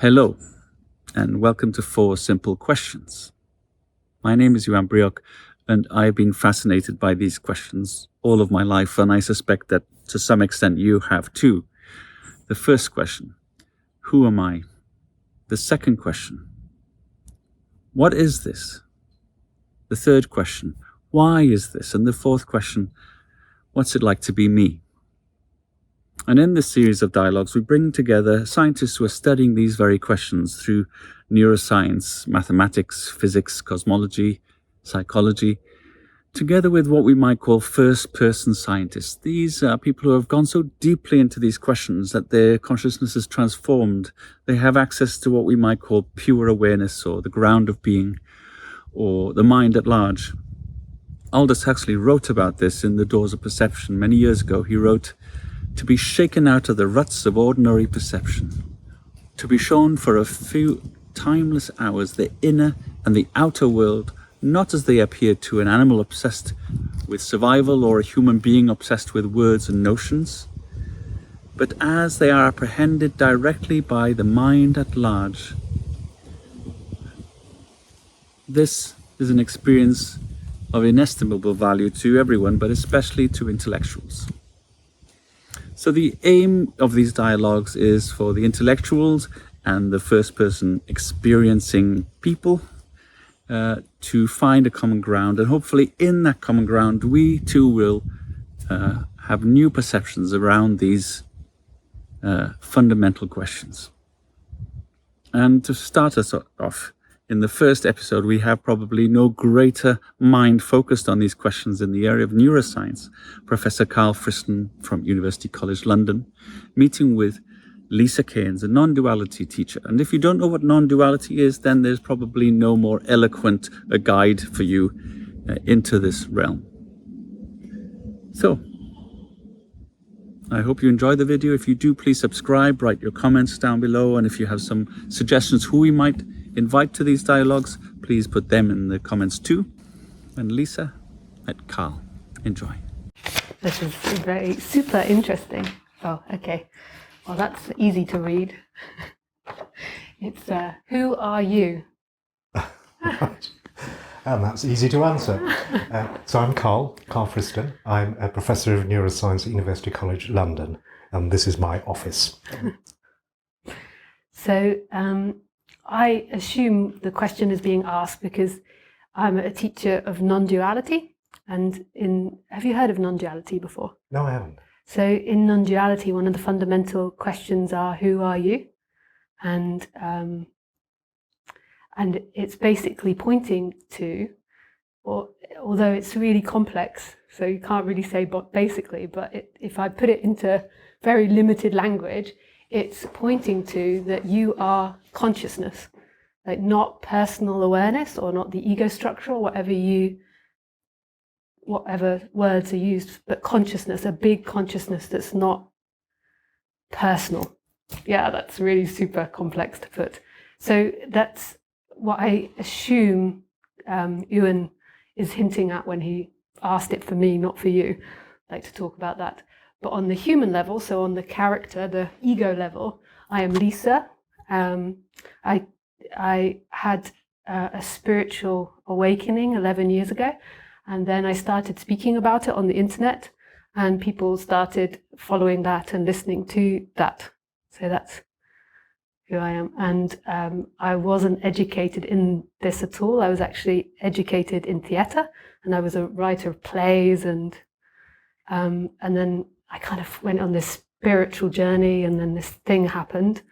Hello, and welcome to 4 Simple Questions. My name is Iwan Brioc, and I've been fascinated by these questions all of my life, and I suspect that to some extent you have too. The first question, who am I? The second question, what is this? The third question, why is this? And the fourth question, what's it like to be me? And in this series of dialogues, we bring together scientists who are studying these very questions through neuroscience, mathematics, physics, cosmology, psychology, together with what we might call first-person scientists. These are people who have gone so deeply into these questions that their consciousness is transformed. They have access to what we might call pure awareness, or the ground of being, or the mind at large. Aldous Huxley wrote about this in The Doors of Perception many years ago. He wrote, "To be shaken out of the ruts of ordinary perception, to be shown for a few timeless hours the inner and the outer world, not as they appear to an animal obsessed with survival or a human being obsessed with words and notions, but as they are apprehended directly by the mind at large. This is an experience of inestimable value to everyone, but especially to intellectuals." So the aim of these dialogues is for the intellectuals and the first person experiencing people to find a common ground, and hopefully in that common ground we too will have new perceptions around these fundamental questions. And to start us off, in the first episode, we have probably no greater mind focused on these questions in the area of neuroscience, Professor Karl Friston from University College London, meeting with Lisacairns, a non-duality teacher. And if you don't know what non-duality is, then there's probably no more eloquent a guide for you into this realm. So, I hope you enjoy the video. If you do, please subscribe, write your comments down below, and if you have some suggestions who we might invite to these dialogues, please put them in the comments too. And Lisa met Karl. Enjoy. This is very super interesting. Oh, okay. Well, that's easy to read. It's who are you? Right. And that's easy to answer. So I'm Karl Friston. I'm a professor of neuroscience at University College London, and this is my office. So I assume the question is being asked because I'm a teacher of non-duality. And have you heard of non-duality before? No, I haven't. So in non-duality, one of the fundamental questions are, who are you? And it's basically pointing to, although it's really complex, so you can't really say basically, but if I put it into very limited language, it's pointing to that you are consciousness, like not personal awareness or not the ego structure or whatever words are used, but consciousness, a big consciousness that's not personal. Yeah, that's really super complex to put. So that's what I assume Iwan is hinting at when he asked it for me, not for you. I'd like to talk about that. But on the human level, so on the character, the ego level, I am Lisa. I had a spiritual awakening 11 years ago, and then I started speaking about it on the internet, and people started following that and listening to that. So that's who I am. And I wasn't educated in this at all. I was actually educated in theatre, and I was a writer of plays, and then I kind of went on this spiritual journey, and then this thing happened.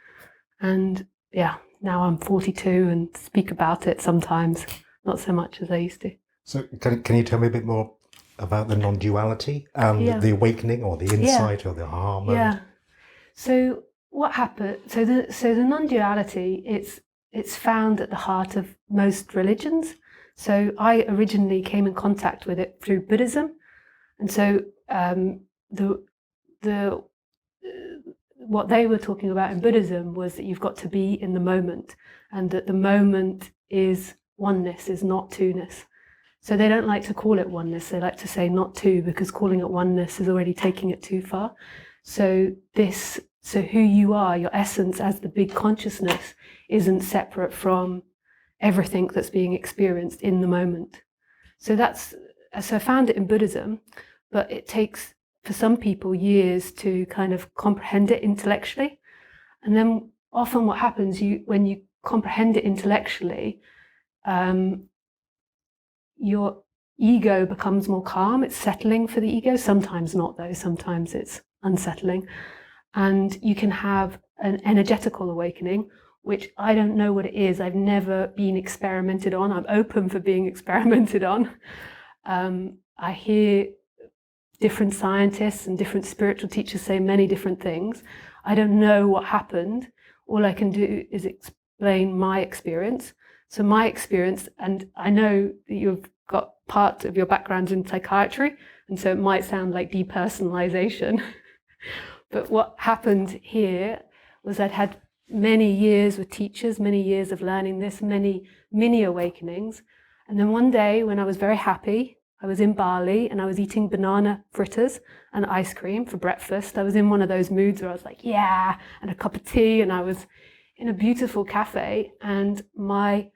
And yeah, now I'm 42 and speak about it sometimes, not so much as I used to. So can you tell me a bit more about the non-duality and the awakening or the insight or the aha moment? Yeah. So what happened? So the non-duality, it's found at the heart of most religions. So I originally came in contact with it through Buddhism, and so what they were talking about in Buddhism was that you've got to be in the moment, and that the moment is oneness, is not two-ness. So they don't like to call it oneness, they like to say not two, because calling it oneness is already taking it too far. So this So who you are, your essence as the big consciousness, isn't separate from everything that's being experienced in the moment. So I found it in Buddhism, but it takes, for some people, years to kind of comprehend it intellectually. And then often what happens, when you comprehend it intellectually, your ego becomes more calm. It's settling for the ego. Sometimes not, though. Sometimes it's unsettling. And you can have an energetical awakening, which I don't know what it is. I've never been experimented on. I'm open for being experimented on. I hear different scientists and different spiritual teachers say many different things. I don't know what happened. All I can do is explain my experience. So my experience, and I know that you've got part of your background in psychiatry, and so it might sound like depersonalization. But what happened here was I'd had many years with teachers, many years of learning this, many mini awakenings. And then one day when I was very happy, I was in Bali and I was eating banana fritters and ice cream for breakfast. I was in one of those moods where I was like, yeah, and a cup of tea, and I was in a beautiful cafe, and my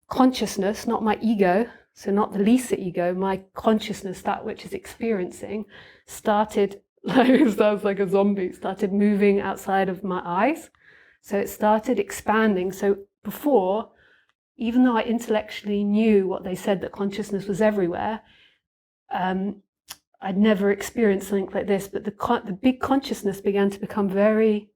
consciousness, not my ego, so not the Lisa ego, my consciousness, that which is experiencing, started, sounds like a zombie, started moving outside of my eyes. So it started expanding. So before, even though I intellectually knew what they said, that consciousness was everywhere, I'd never experienced something like this, but the big consciousness began to become very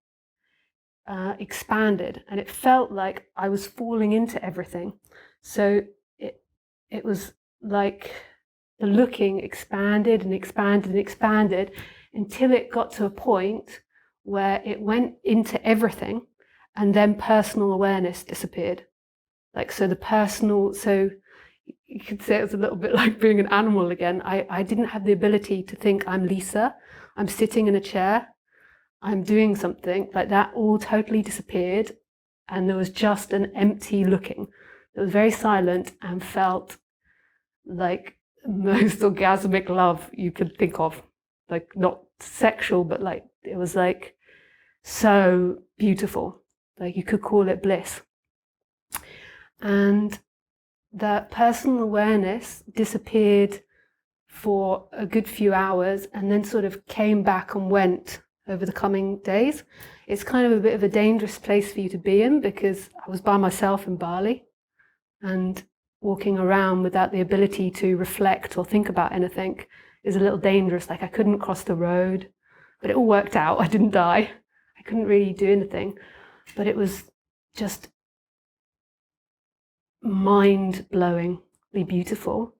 expanded, and it felt like I was falling into everything. So it was like the looking expanded and expanded and expanded until it got to a point where it went into everything, and then personal awareness disappeared. So you could say it was a little bit like being an animal again. I didn't have the ability to think I'm Lisa, I'm sitting in a chair, I'm doing something. Like that all totally disappeared, and there was just an empty looking. It was very silent and felt like the most orgasmic love you could think of. Like not sexual, but like it was like so beautiful. Like you could call it bliss. And the personal awareness disappeared for a good few hours and then sort of came back and went over the coming days. It's kind of a bit of a dangerous place for you to be in, because I was by myself in Bali, and walking around without the ability to reflect or think about anything is a little dangerous. Like I couldn't cross the road, but it all worked out. I didn't die. I couldn't really do anything, but it was just mind-blowingly beautiful,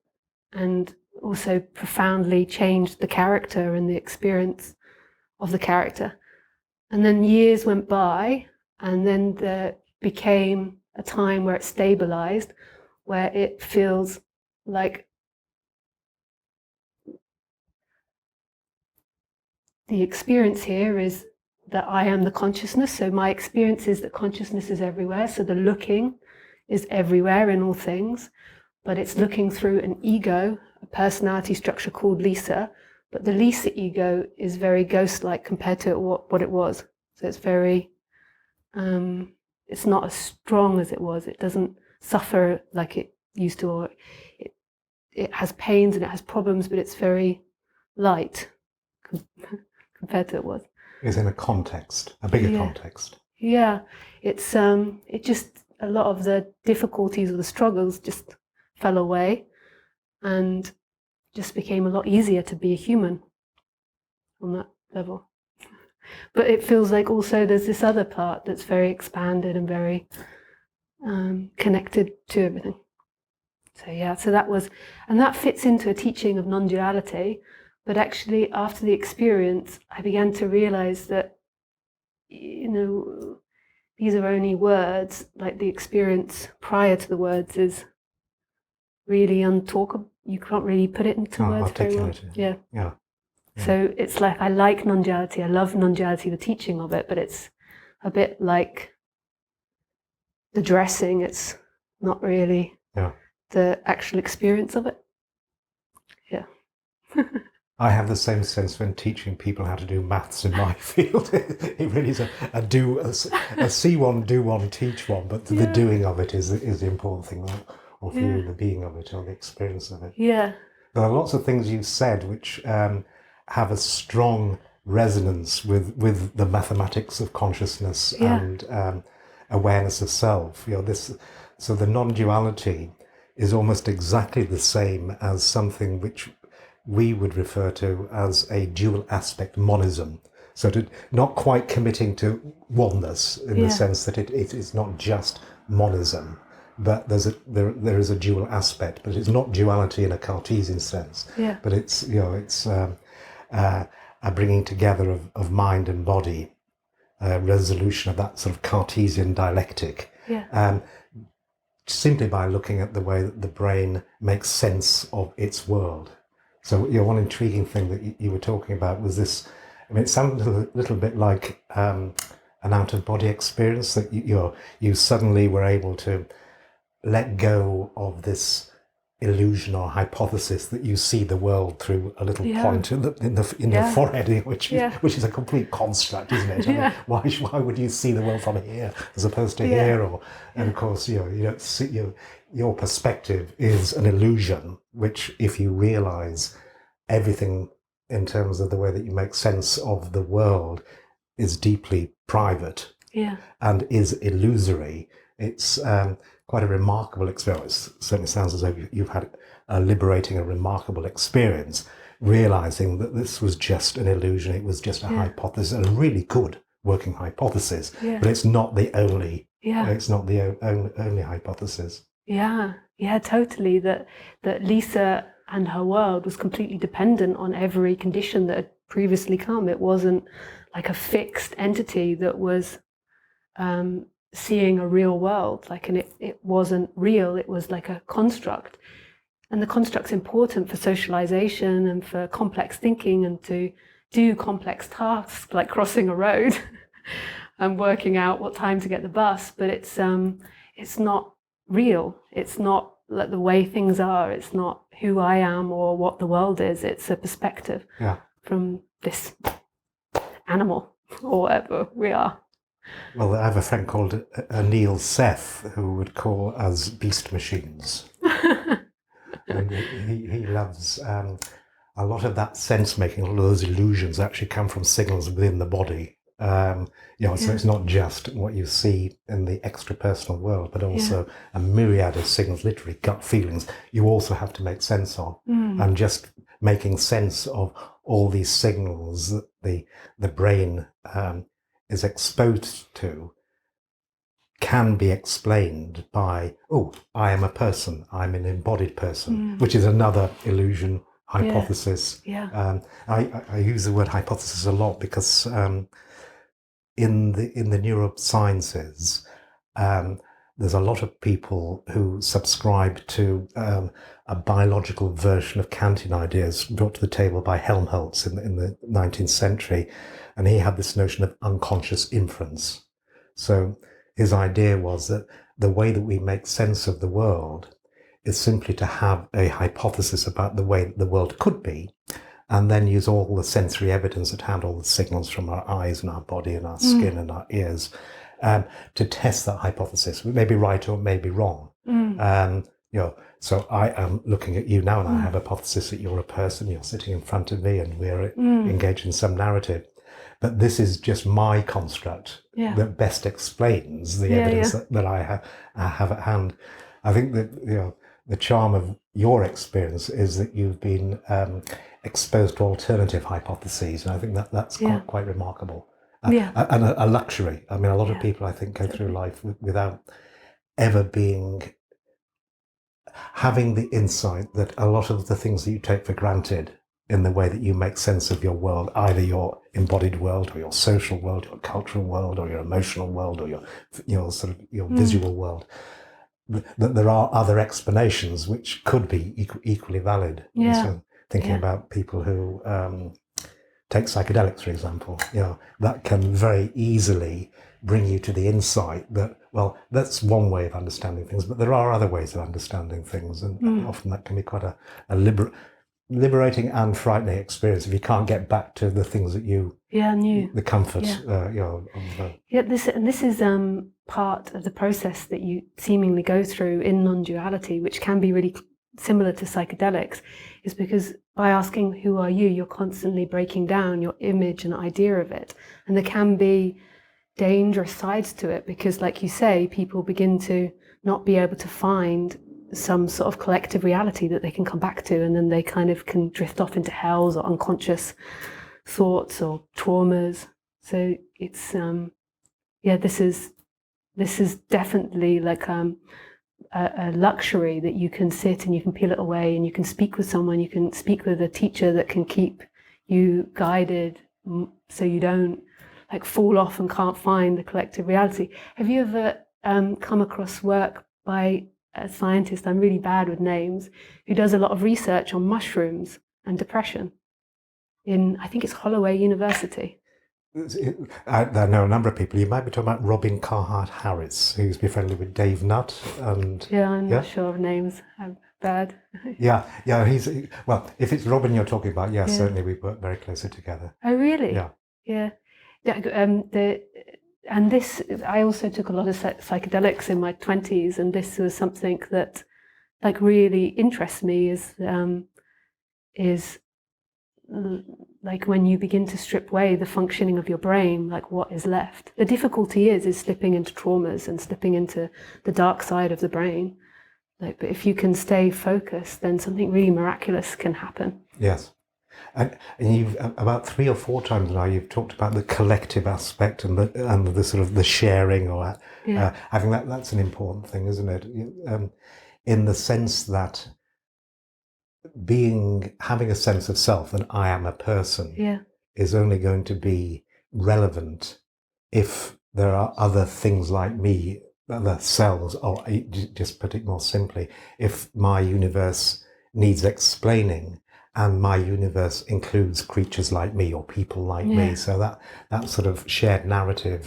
and also profoundly changed the character and the experience of the character. And then years went by, and then there became a time where it stabilized, where it feels like the experience here is that I am the consciousness. So my experience is that consciousness is everywhere. So the looking is everywhere in all things, but it's looking through an ego, a personality structure called Lisa. But the Lisa ego is very ghost-like compared to what it was. So it's very, it's not as strong as it was. It doesn't suffer like it used to, or it has pains and it has problems, but it's very light compared to it was. Is in a context, a bigger context. Yeah, it's it just, a lot of the difficulties or the struggles just fell away, and just became a lot easier to be a human on that level. But it feels like also there's this other part that's very expanded and very connected to everything. So yeah, so that was, and that fits into a teaching of non-duality. But actually, after the experience, I began to realize that, you know, these are only words. Like the experience prior to the words is really untalkable. You can't really put it into words very well. Yeah. So it's like, I like non-duality. I love non-duality, the teaching of it, but it's a bit like the dressing. It's not really the actual experience of it. Yeah. I have the same sense when teaching people how to do maths in my field. It really is a see one, do one, teach one, but the doing of it is the important thing, or for you, the being of it or the experience of it. Yeah. There are lots of things you've said which have a strong resonance with the mathematics of consciousness and awareness of self. So the non-duality is almost exactly the same as something which we would refer to as a dual aspect monism. So not quite committing to oneness in the sense that it is not just monism, but there is a dual aspect, but it's not duality in a Cartesian sense. Yeah. But it's a bringing together of mind and body, resolution of that sort of Cartesian dialectic. Yeah. Simply by looking at the way that the brain makes sense of its world. So one intriguing thing that you were talking about was this. I mean, it sounded a little bit like an out-of-body experience, that you suddenly were able to let go of this illusion or hypothesis that you see the world through a little point in your forehead, which is a complete construct, isn't it? I mean, why would you see the world from here as opposed to here? And of course, you don't see your perspective is an illusion, which, if you realize everything in terms of the way that you make sense of the world is deeply private and is illusory, it's quite a remarkable experience. It certainly sounds as though you've had a remarkable experience, realizing that this was just an illusion, it was just a hypothesis, and a really good working hypothesis, but it's not the only it's not the only hypothesis. Yeah, totally. That Lisa and her world was completely dependent on every condition that had previously come. It wasn't like a fixed entity that was seeing a real world, and it wasn't real. It was like a construct, and the construct's important for socialization and for complex thinking and to do complex tasks like crossing a road and working out what time to get the bus. But it's not real. It's not like the way things are. It's not who I am or what the world is. It's a perspective from this animal or whatever we are. Well, I have a friend called Neil Seth who would call us beast machines. And he loves a lot of that sense making. A lot of those illusions actually come from signals within the body. So it's not just what you see in the extrapersonal world, but also a myriad of signals, literally gut feelings, you also have to make sense of. And just making sense of all these signals that the brain is exposed to can be explained by, I am a person, I'm an embodied person, which is another illusion hypothesis. I use the word hypothesis a lot because in the neurosciences, there's a lot of people who subscribe to a biological version of Kantian ideas brought to the table by Helmholtz in the 19th century. And he had this notion of unconscious inference. So his idea was that the way that we make sense of the world is simply to have a hypothesis about the way the world could be, and then use all the sensory evidence at hand, all the signals from our eyes and our body and our skin and our ears, to test that hypothesis. We may be right or it may be wrong. So I am looking at you now and I have a hypothesis that you're a person, you're sitting in front of me and we're engaged in some narrative. But this is just my construct that best explains the evidence that I have at hand. I think that the charm of your experience is that you've been exposed to alternative hypotheses, and I think that's quite remarkable. And a luxury. I mean, a lot of people, I think, go through life without ever having the insight that a lot of the things that you take for granted in the way that you make sense of your world, either your embodied world or your social world, your cultural world, or your emotional world, or your visual world, that there are other explanations which could be equally valid. So thinking about people who take psychedelics, for example, that can very easily bring you to the insight that, well, that's one way of understanding things, but there are other ways of understanding things, and often that can be quite a liberating and frightening experience if you can't get back to the things that you, knew. the comfort, This is part of the process that you seemingly go through in non-duality, which can be really similar to psychedelics, is because by asking who are you, you're constantly breaking down your image and idea of it. And there can be dangerous sides to it because, like you say, people begin to not be able to find some sort of collective reality that they can come back to, and then they kind of can drift off into hells or unconscious thoughts or traumas. So it's this is definitely like a luxury that you can sit and you can peel it away and you can speak with someone, you can speak with a teacher that can keep you guided so you don't like fall off and can't find the collective reality. Have you ever come across work by a scientist, I'm really bad with names, who does a lot of research on mushrooms and depression in, I think it's Holloway University? I know a number of people. You might be talking about Robin Carhart-Harris, who's been friendly with Dave Nutt. And I'm not sure of names. I'm bad. yeah. Well, if it's Robin you're talking about, certainly we work very closely together. Oh, really? Yeah. And this, I also took a lot of psychedelics in my 20s, and this was something that like really interests me is like when you begin to strip away the functioning of your brain, like what is left. The difficulty is slipping into traumas and slipping into the dark side of the brain. Like, but if you can stay focused, then something really miraculous can happen. Yes. And you've about 3 or 4 times now you've talked about the collective aspect and the sort of the sharing or I think that's an important thing, isn't it? In the sense that having a sense of self that I am a person is only going to be relevant if there are other things like me, other cells, or just put it more simply, if my universe needs explaining. And my universe includes creatures like me or people like me. So that sort of shared narrative,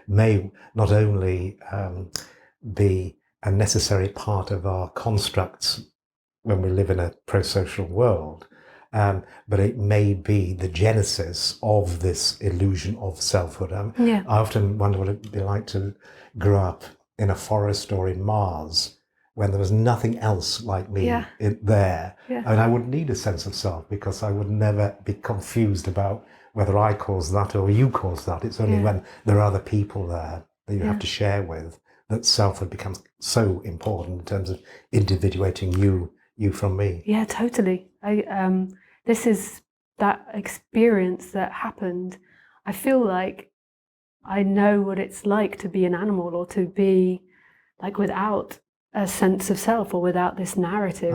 may not only be a necessary part of our constructs when we live in a pro-social world, but it may be the genesis of this illusion of selfhood. I often wonder what it'd be like to grow up in a forest or in Mars, when there was nothing else like me there. I mean, I would need a sense of self because I would never be confused about whether I caused that or you caused that. It's only when there are other people there that you have to share with that selfhood becomes so important in terms of individuating you from me. Yeah, totally. This is that experience that happened. I feel like I know what it's like to be an animal or to be like without a sense of self or without this narrative.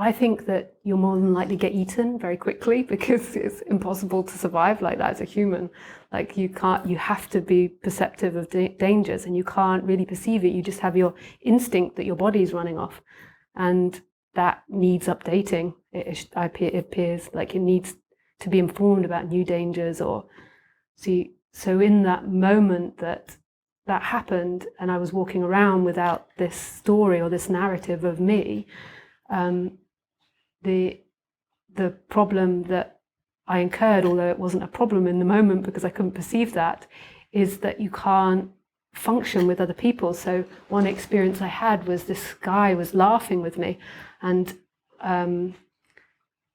I think that you're more than likely to get eaten very quickly because it's impossible to survive like that as a human. Like you have to be perceptive of dangers, and you can't really perceive it. You just have your instinct that your body is running off, and that needs updating. It appears like it needs to be informed about new dangers so in that moment that happened and I was walking around without this story or this narrative of me, the problem that I incurred, although it wasn't a problem in the moment because I couldn't perceive that, is that you can't function with other people. So one experience I had was this guy was laughing with me, and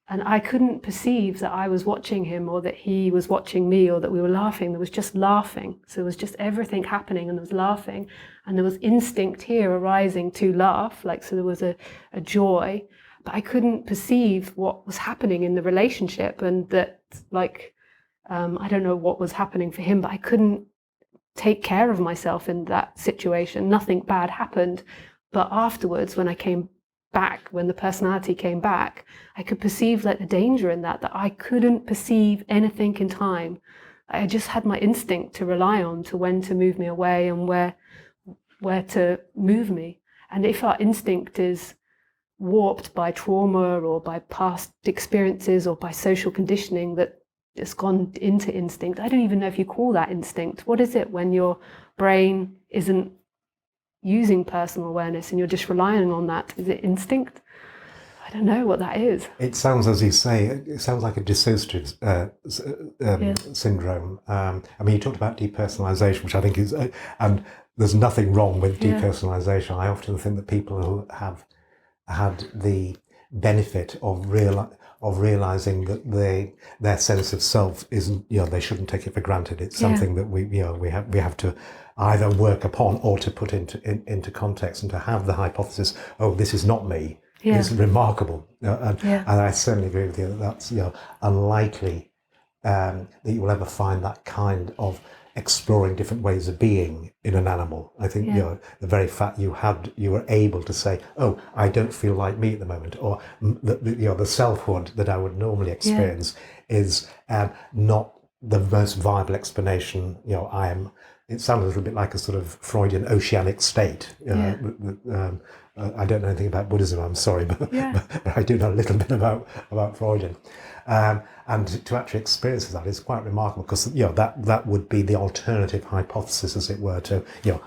I couldn't perceive that I was watching him or that he was watching me or that we were laughing. There was just laughing. So there was just everything happening and there was laughing. And there was instinct here arising to laugh. So there was a joy. But I couldn't perceive what was happening in the relationship. And that, I don't know what was happening for him, but I couldn't take care of myself in that situation. Nothing bad happened. But afterwards, when I came back, when the personality came back, I could perceive the danger in that I couldn't perceive anything in time. I just had my instinct to rely on to when to move me away and where to move me. And if our instinct is warped by trauma or by past experiences or by social conditioning that has gone into instinct, I don't even know if you call that instinct. What is it when your brain isn't using personal awareness and you're just relying on that? Is it instinct? I don't know what that is. It sounds, as you say, it sounds like a dissociative syndrome. I mean, you talked about depersonalization, which I think is, and there's nothing wrong with depersonalization. I often think that people who have had the benefit of realizing that their sense of self isn't, they shouldn't take it for granted. It's something that we have to either work upon or to put into context, and to have the hypothesis, oh, this is not me, is remarkable. And I certainly agree with you that that's unlikely that you will ever find that kind of exploring different ways of being in an animal. I think the very fact you were able to say, oh, I don't feel like me at the moment, or the selfhood that I would normally experience is not the most viable explanation. I am. It sounds a little bit like a sort of Freudian oceanic state. I don't know anything about Buddhism, I'm sorry, but I do know a little bit about Freudian. And to actually experience that is quite remarkable, because that would be the alternative hypothesis, as it were, to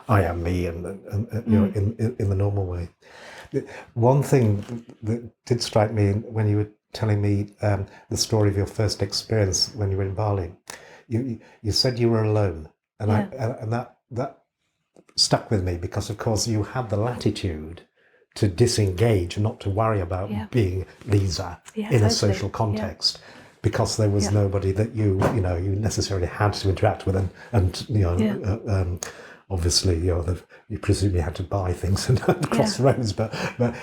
I am me, and in the normal way. One thing that did strike me when you were telling me the story of your first experience when you were in Bali, you said you were alone, and that stuck with me, because of course you had the latitude to disengage and not to worry about being Lisa in a social context, because there was nobody that you necessarily had to interact with, and obviously you presumably had to buy things and cross the roads, but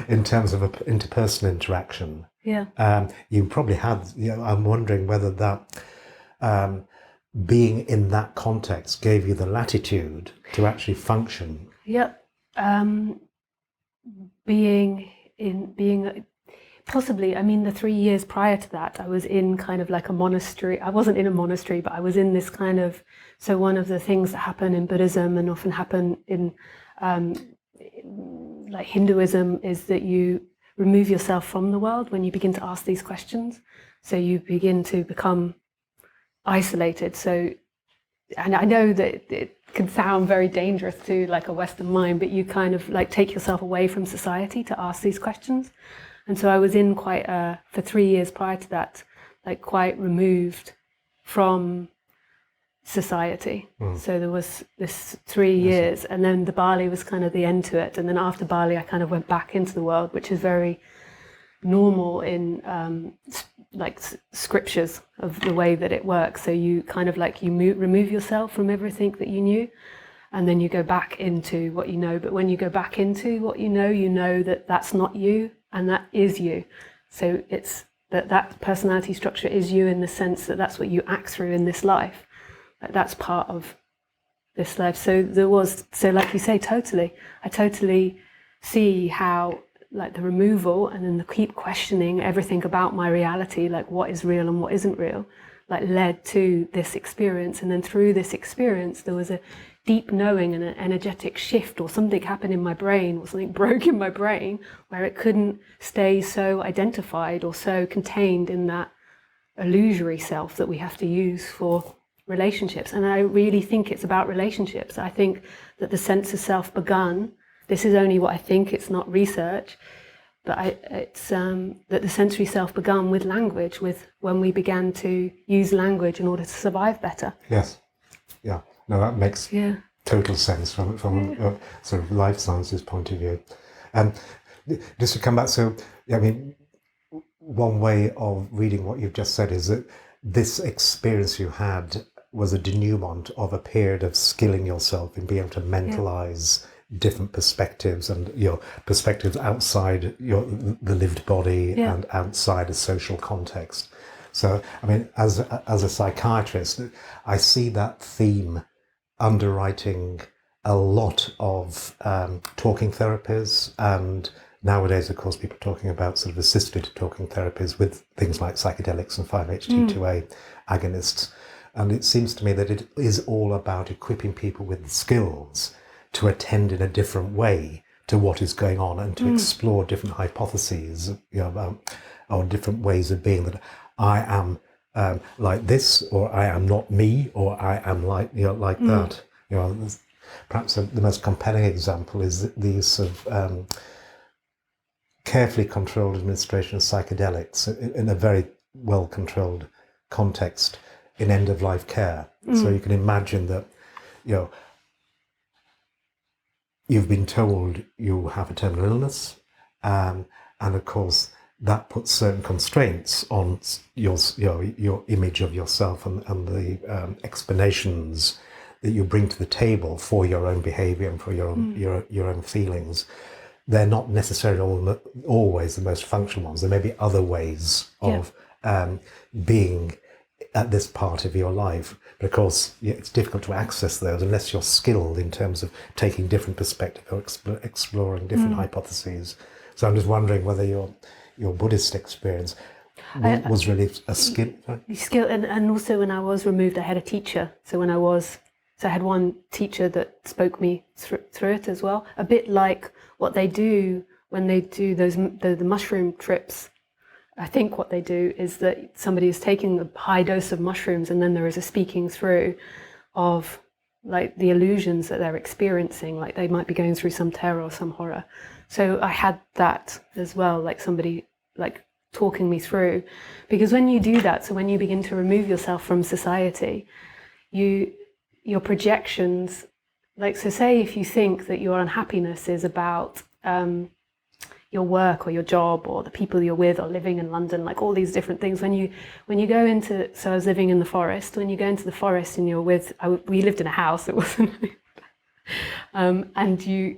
in terms of interpersonal interaction, you probably had. I'm wondering whether that being in that context gave you the latitude to actually function. Being possibly, I mean, the 3 years prior to that, I was in kind of like a monastery. I wasn't in a monastery, but I was in this kind of, so one of the things that happen in Buddhism and often happen in like Hinduism is that you remove yourself from the world when you begin to ask these questions. So you begin to become isolated. So, and I know that it can sound very dangerous to like a Western mind, but you kind of like take yourself away from society to ask these questions. And so I was in quite for 3 years prior to that, like quite removed from society. So there was this 3 years, and then the Bali was kind of the end to it. And then after Bali, I kind of went back into the world, which is very normal in like scriptures of the way that it works. So you kind of like remove yourself from everything that you knew, and then you go back into what you know. But when you go back into what you know that that's not you, and that is you. So it's that personality structure is you, in the sense that that's what you act through in this life. That's part of this life. So like you say, I totally see how like the removal and then the keep questioning everything about my reality, like what is real and what isn't real, like led to this experience. And then through this experience, there was a deep knowing and an energetic shift, or something happened in my brain, or something broke in my brain, where it couldn't stay so identified or so contained in that illusory self that we have to use for relationships. And I really think it's about relationships. I think that the sense of self begun, this is only what I think, it's not research, but it's that the sensory self begun with language, with when we began to use language in order to survive better. Yes. Yeah. No, that makes total sense from a sort of life sciences point of view. Just to come back, so I mean, one way of reading what you've just said is that this experience you had was a denouement of a period of skilling yourself in being able to mentalize different perspectives, and perspectives outside the lived body and outside a social context. So, I mean, as a psychiatrist, I see that theme underwriting a lot of talking therapies, and nowadays, of course, people are talking about sort of assisted talking therapies with things like psychedelics and 5-HT2A agonists. And it seems to me that it is all about equipping people with the skills to attend in a different way to what is going on, and to explore different hypotheses, or different ways of being, that I am like this, or I am not me, or I am like that. Perhaps the most compelling example is the use of carefully controlled administration of psychedelics in a very well-controlled context in end-of-life care. So you can imagine that, you've been told you have a terminal illness, and of course that puts certain constraints on your image of yourself and the explanations that you bring to the table for your own behaviour and for your own feelings. They're not necessarily always the most functional ones. There may be other ways of being at this part of your life. But of course, it's difficult to access those unless you're skilled in terms of taking different perspectives or exploring different hypotheses. So I'm just wondering whether your Buddhist experience was really a skill. And also when I was removed, I had a teacher. So I had one teacher that spoke me through it as well. A bit like what they do when they do the mushroom trips. I think what they do is that somebody is taking a high dose of mushrooms, and then there is a speaking through of like the illusions that they're experiencing, like they might be going through some terror or some horror. So I had that as well, like somebody like talking me through. Because when you do that, so when you begin to remove yourself from society, your projections, like, so say if you think that your unhappiness is about your work or your job or the people you're with or living in London, like all these different things. When you go into, so I was living in the forest, when you go into the forest and you're with, we lived in a house, it wasn't, and you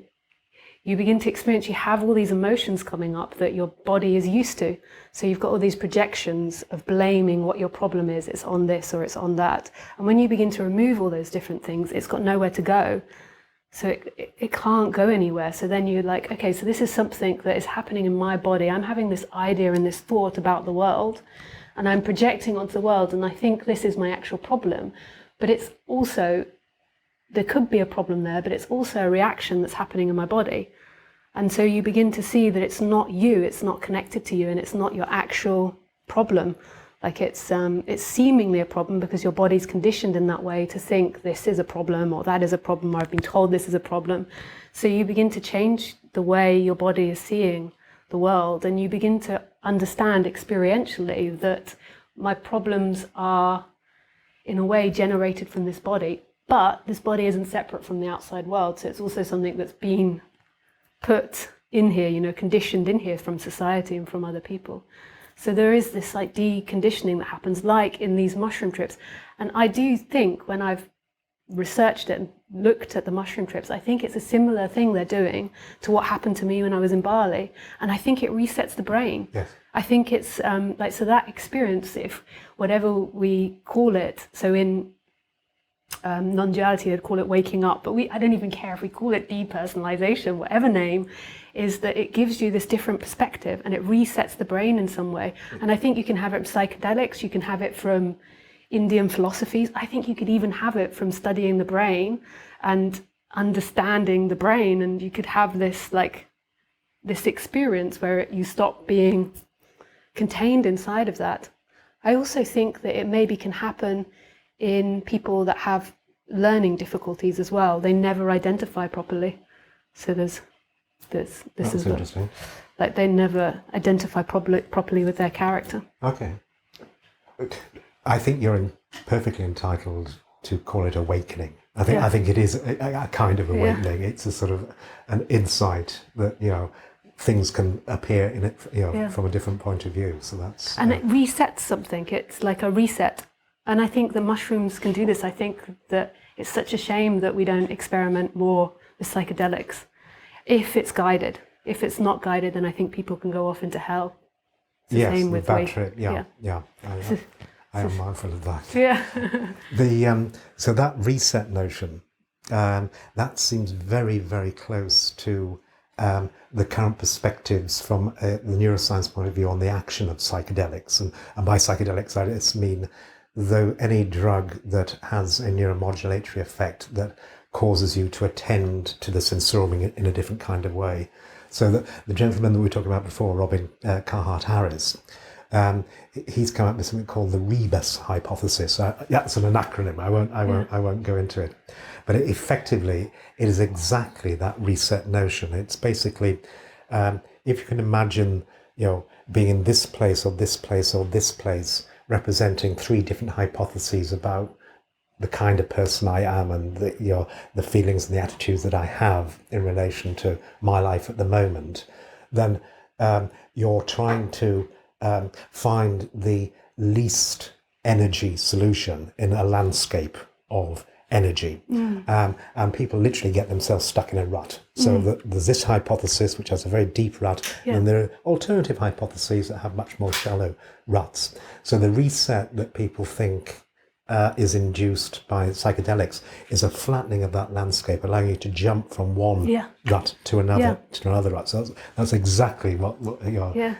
begin to experience, you have all these emotions coming up that your body is used to. So you've got all these projections of blaming what your problem is, it's on this or it's on that. And when you begin to remove all those different things, it's got nowhere to go. So it can't go anywhere. So then you're like, okay, so this is something that is happening in my body. I'm having this idea and this thought about the world, and I'm projecting onto the world, and I think this is my actual problem. But it's also, there could be a problem there, but it's also a reaction that's happening in my body. And so you begin to see that it's not you, it's not connected to you, and it's not your actual problem. Like it's seemingly a problem because your body's conditioned in that way to think this is a problem or that is a problem, or I've been told this is a problem. So you begin to change the way your body is seeing the world, and you begin to understand experientially that my problems are in a way generated from this body, but this body isn't separate from the outside world. So it's also something that's been put in here, conditioned in here from society and from other people. So there is this like deconditioning that happens, like in these mushroom trips. And I do think when I've researched it and looked at the mushroom trips, I think it's a similar thing they're doing to what happened to me when I was in Bali. And I think it resets the brain. Yes. I think it's so that experience, if whatever we call it, so in non-duality they'd call it waking up, but I don't even care if we call it depersonalization, whatever name, is that it gives you this different perspective and it resets the brain in some way. And I think you can have it from psychedelics, you can have it from Indian philosophies, I think you could even have it from studying the brain and understanding the brain, and you could have this experience where you stop being contained inside of that. I also think that it maybe can happen in people that have learning difficulties as well. They never identify properly. So there's this is interesting. Like they never identify properly with their character. Okay. I think you're perfectly entitled to call it awakening. I think it is a kind of awakening. Yeah. It's a sort of an insight that things can appear in it from a different point of view. So that's it resets something. It's like a reset. And I think the mushrooms can do this. I think that it's such a shame that we don't experiment more with psychedelics if it's guided. If it's not guided, then I think people can go off into hell. It's the same with bad trip. Yeah. I am mindful of that. Yeah. So that reset notion, that seems very, very close to the current perspectives from the neuroscience point of view on the action of psychedelics. And by psychedelics, I just mean though any drug that has a neuromodulatory effect that causes you to attend to the sensorium in a different kind of way. So the gentleman that we were talking about before, Robin Carhart-Harris, he's come up with something called the rebus hypothesis. That's an acronym. I won't go into it, but effectively it is exactly that reset notion. It's basically if you can imagine, being in this place or this place or this place, representing 3 different hypotheses about the kind of person I am and the feelings and the attitudes that I have in relation to my life at the moment, then you're trying to find the least energy solution in a landscape of energy. And people literally get themselves stuck in a rut. So there's this hypothesis which has a very deep rut, and there are alternative hypotheses that have much more shallow ruts. So the reset that people think is induced by psychedelics is a flattening of that landscape, allowing you to jump from one rut to another rut. So that's exactly what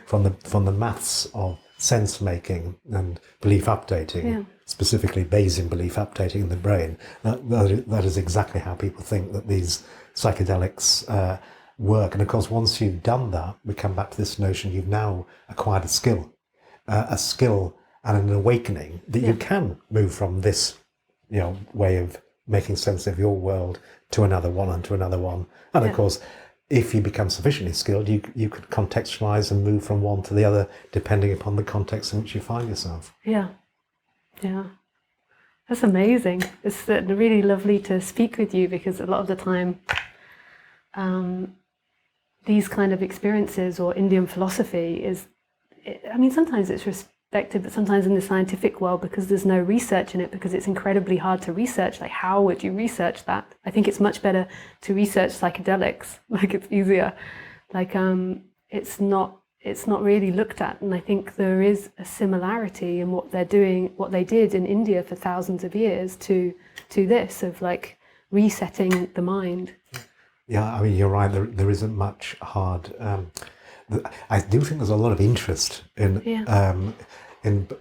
from the maths of sense making and belief updating, specifically Bayesian belief updating in the brain. That is exactly how people think that these psychedelics work. And of course, once you've done that, we come back to this notion: you've now acquired a skill and an awakening that you can move from this, way of making sense of your world to another one and to another one. And of course, if you become sufficiently skilled, you could contextualize and move from one to the other depending upon the context in which you find yourself. Yeah. That's amazing. It's really lovely to speak with you, because a lot of the time these kind of experiences, or Indian philosophy, sometimes it's respected, but sometimes in the scientific world, because there's no research in it, because it's incredibly hard to research. Like, how would you research that? I think it's much better to research psychedelics. Like, it's easier. Like, it's not really looked at. And I think there is a similarity in what they're doing, what they did in India for thousands of years to this, of like resetting the mind. Yeah, you're right. There isn't much hard. I do think there's a lot of interest in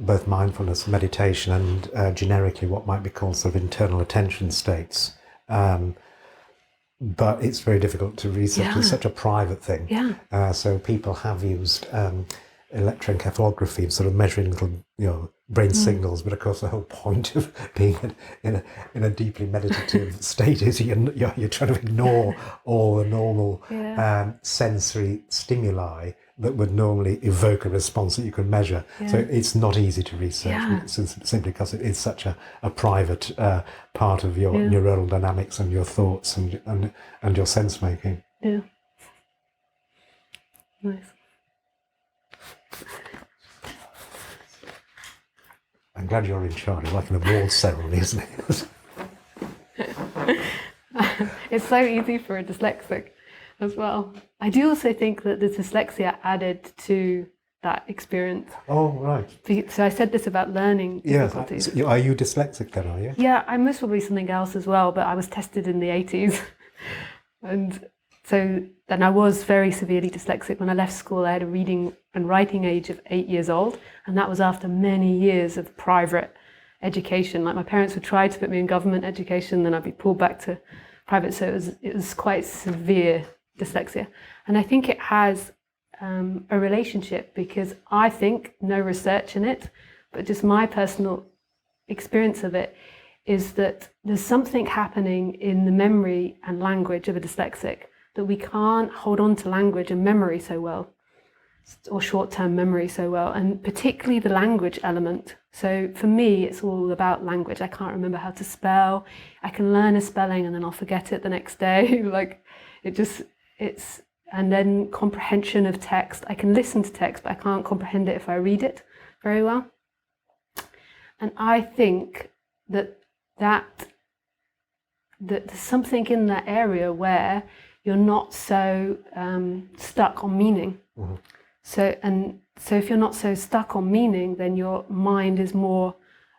both mindfulness and meditation, and generically what might be called sort of internal attention states. But it's very difficult to research. It's such a private thing. So people have used electroencephalography, sort of measuring little, brain signals. But of course, the whole point of being in a deeply meditative state is you're trying to ignore all the normal sensory stimuli that would normally evoke a response that you can measure. So it's not easy to research, simply because it is such a private part of your neuronal dynamics and your thoughts and your sense making. Yeah. Nice. I'm glad you're in charge. It's like an award ceremony, isn't it? It's so easy for a dyslexic as well. I do also think that the dyslexia added to that experience. Oh, right. So I said this about learning difficulties. Yes. Are you dyslexic then, are you? Yeah, I'm most probably something else as well, but I was tested in the 80s. And so then I was very severely dyslexic. When I left school, I had a reading and writing age of 8 years old. And that was after many years of private education. Like, my parents would try to put me in government education, then I'd be pulled back to private. So it was quite severe dyslexia. And I think it has a relationship, because I think, no research in it, but just my personal experience of it, is that there's something happening in the memory and language of a dyslexic, that we can't hold on to language and memory so well, or short-term memory so well, and particularly the language element. So for me, it's all about language. I can't remember how to spell. I can learn a spelling and then I'll forget it the next day. And then comprehension of text. I can listen to text, but I can't comprehend it if I read it very well. And I think that there's something in that area where you're not so stuck on meaning. Mm-hmm. So if you're not so stuck on meaning, then your mind is more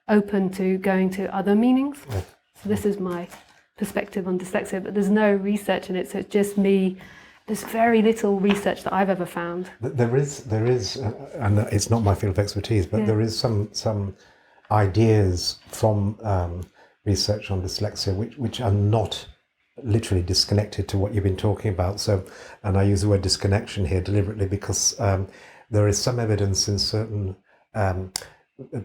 open to going to other meanings. Yeah. So this is my perspective on dyslexia, but there's no research in it. So it's just me. There's very little research that I've ever found. There is, and it's not my field of expertise, but there is some ideas from research on dyslexia which are not literally disconnected to what you've been talking about. So, and I use the word disconnection here deliberately because there is some evidence in certain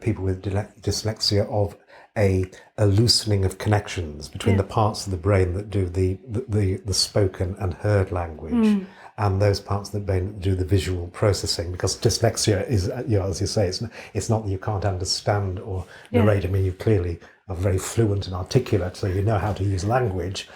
people with dyslexia of a loosening of connections between the parts of the brain that do the spoken and heard language and those parts of the brain that do the visual processing. Because dyslexia is, as you say, it's not that you can't understand or narrate. I mean, you clearly are very fluent and articulate, so you know how to use language.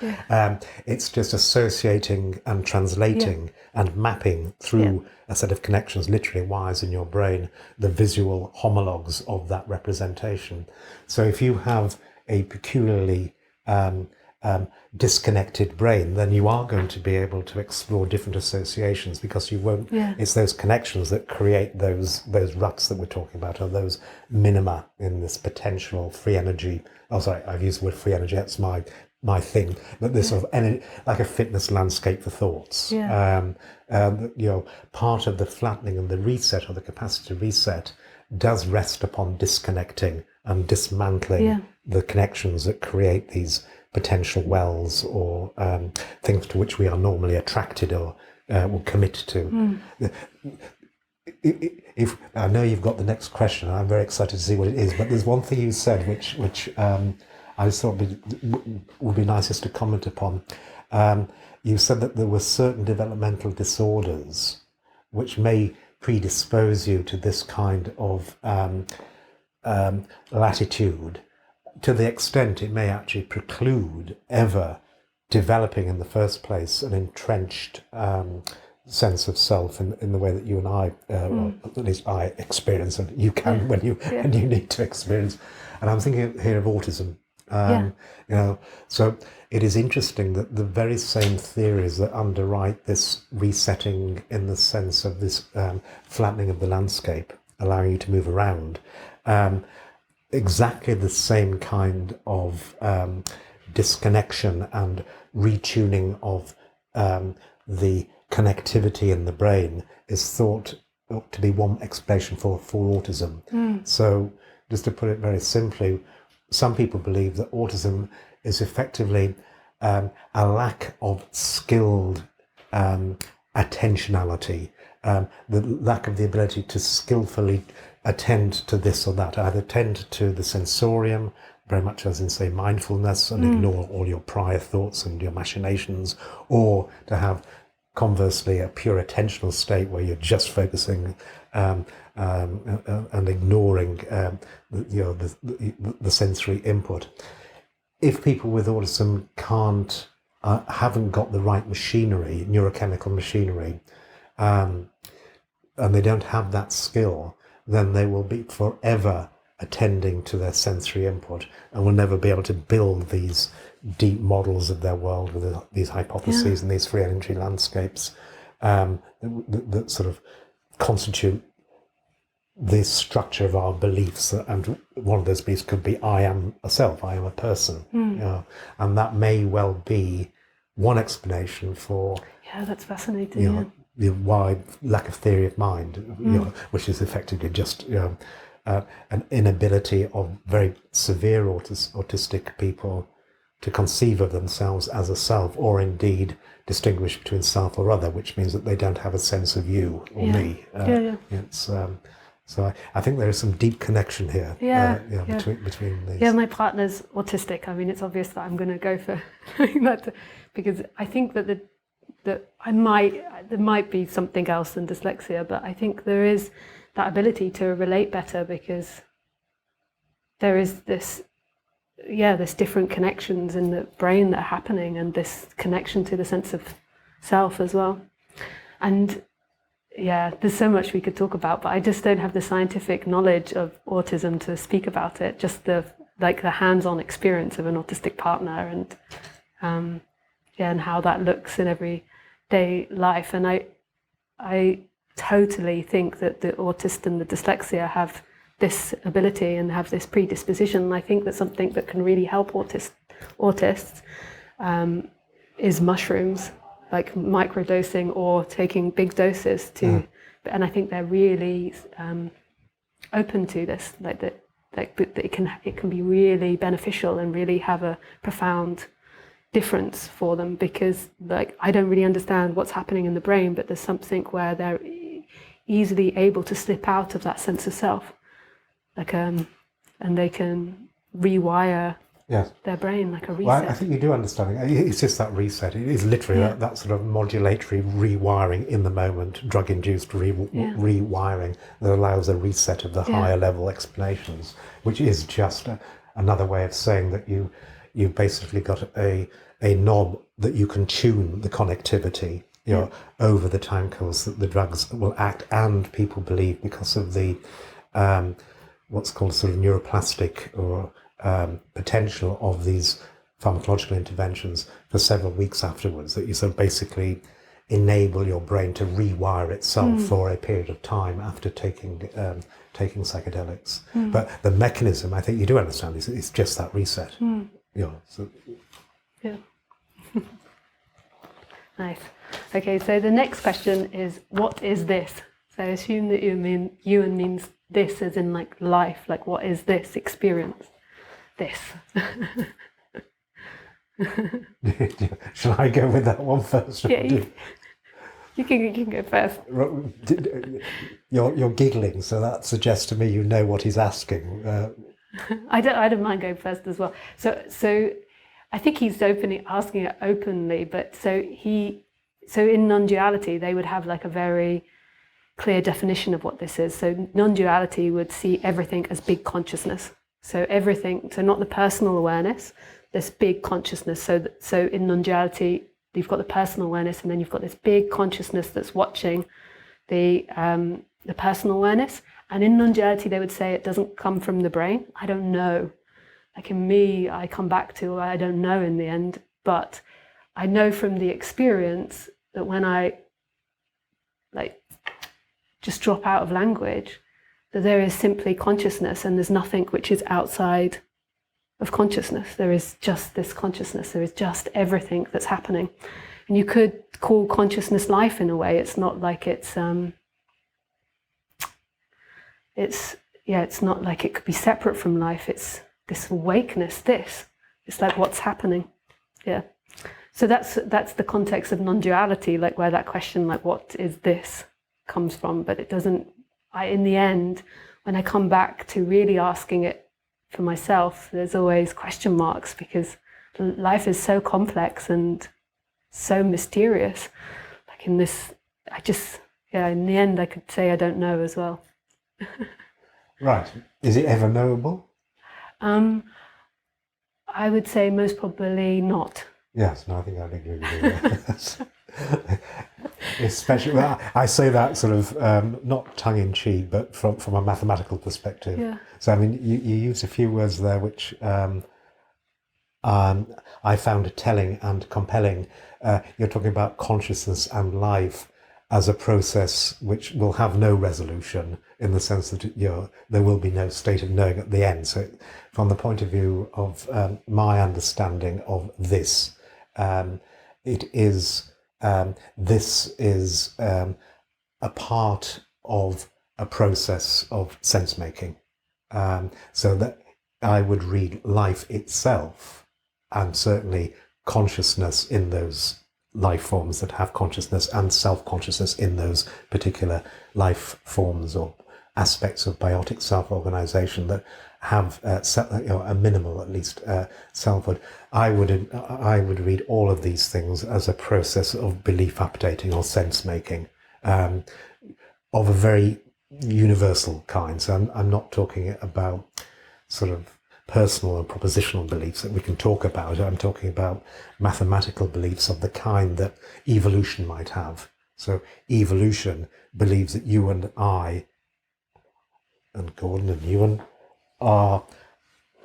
It's just associating and translating and mapping through a set of connections, literally wires in your brain, the visual homologues of that representation. So if you have a peculiarly disconnected brain, then you are going to be able to explore different associations, because you won't. It's those connections that create those ruts that we're talking about, or those minima in this potential free energy. Oh, sorry, I've used the word free energy. That's my thing. But this sort of energy, like a fitness landscape for thoughts. Part of the flattening and the reset, or the capacity to reset, does rest upon disconnecting and dismantling the connections that create these potential wells, or things to which we are normally attracted or will commit to. If I know you've got the next question, and I'm very excited to see what it is, but there's one thing you said which I just thought would be nice just to comment upon. You said that there were certain developmental disorders which may predispose you to this kind of latitude, to the extent it may actually preclude ever developing in the first place an entrenched sense of self in the way that you and I, or at least I, experience, and you can when you need to experience. And I'm thinking here of autism. So it is interesting that the very same theories that underwrite this resetting, in the sense of this flattening of the landscape, allowing you to move around, exactly the same kind of disconnection and retuning of the connectivity in the brain is thought to be one explanation for autism. So just to put it very simply, some people believe that autism is effectively a lack of skilled attentionality, the lack of the ability to skillfully attend to this or that, either attend to the sensorium, very much as in, say, mindfulness, and ignore all your prior thoughts and your machinations, or to have, conversely, a pure attentional state where you're just focusing and ignoring the sensory input. If people with autism haven't got the right machinery, neurochemical machinery, and they don't have that skill, then they will be forever attending to their sensory input and will never be able to build these deep models of their world with these hypotheses and these free energy landscapes that sort of constitute the structure of our beliefs. And one of those beliefs could be, I am a self, I am a person. And that may well be one explanation for... Yeah, that's fascinating. The wide lack of theory of mind, which is effectively just an inability of very severe autistic people to conceive of themselves as a self, or indeed distinguish between self or other, which means that they don't have a sense of you or me. It's, so I think there is some deep connection here between these. Yeah, my partner's autistic. I mean, it's obvious that I'm going to go for that, because I think that there might be something else than dyslexia, but I think there is that ability to relate better, because there is this different connections in the brain that are happening, and this connection to the sense of self as well. And there's so much we could talk about, but I just don't have the scientific knowledge of autism to speak about it, just the hands-on experience of an autistic partner, and and how that looks in everyday life. And I totally think that the autist and the dyslexia have this ability and have this predisposition. I think that something that can really help autists is mushrooms, like microdosing or taking big doses and I think they're really open to this, that it can be really beneficial and really have a profound difference for them, because I don't really understand what's happening in the brain, but there's something where they're easily able to slip out of that sense of self, and they can rewire Yes. their brain, like a reset. Well, I think you do understand. It's just that reset. It is literally that sort of modulatory rewiring in the moment, drug-induced rewiring that allows a reset of the higher level explanations, which is just another way of saying that you've basically got a knob that you can tune the connectivity, over the time course that the drugs will act, and people believe because of the what's called sort of neuroplastic or potential of these pharmacological interventions for several weeks afterwards, that you sort of basically enable your brain to rewire itself for a period of time after taking psychedelics. But the mechanism, I think you do understand, is just that reset. Yeah. Nice. Okay, so the next question is, what is this? So I assume that Iwan means this as in like life, like what is this experience? This. Shall I go with that one first? Yeah, you can go first. You're giggling, so that suggests to me you know what he's asking. I don't mind going first as well. So I think he's asking it openly, but so in non-duality they would have like a very clear definition of what this is. So non-duality would see everything as big consciousness. So everything, so not the personal awareness, this big consciousness. So in non-duality, you've got the personal awareness, and then you've got this big consciousness that's watching the personal awareness. And in non-duality, they would say it doesn't come from the brain. I don't know. Like in me, I come back to I don't know in the end, but I know from the experience that when I like just drop out of language, that there is simply consciousness, and there's nothing which is outside of consciousness. There is just this consciousness. There is just everything that's happening. And you could call consciousness life in a way. It's not like it's not like it could be separate from life. It's this awakeness, it's like what's happening. Yeah. So that's the context of non-duality, like where that question, like what is this, comes from. But it doesn't, in the end, when I come back to really asking it for myself, there's always question marks, because life is so complex and so mysterious. Like in this, in the end I could say I don't know as well. Right. Is it ever knowable? I would say most probably not. Yes, no, I think I'd agree with you. Especially, I say that sort of not tongue-in-cheek, but from a mathematical perspective. Yeah. So, I mean, you use a few words there which I found telling and compelling. You're talking about consciousness and life as a process which will have no resolution, in the sense that there will be no state of knowing at the end. So from the point of view of my understanding of this, this is a part of a process of sense making. So that I would read life itself, and certainly consciousness in those life forms that have consciousness, and self-consciousness in those particular life forms or aspects of biotic self-organization that have a minimal, at least, selfhood. I would read all of these things as a process of belief updating or sense making, of a very universal kind. So I'm not talking about sort of personal and propositional beliefs that we can talk about. I'm talking about mathematical beliefs of the kind that evolution might have. So evolution believes that you and I, and Gordon and Ewan, are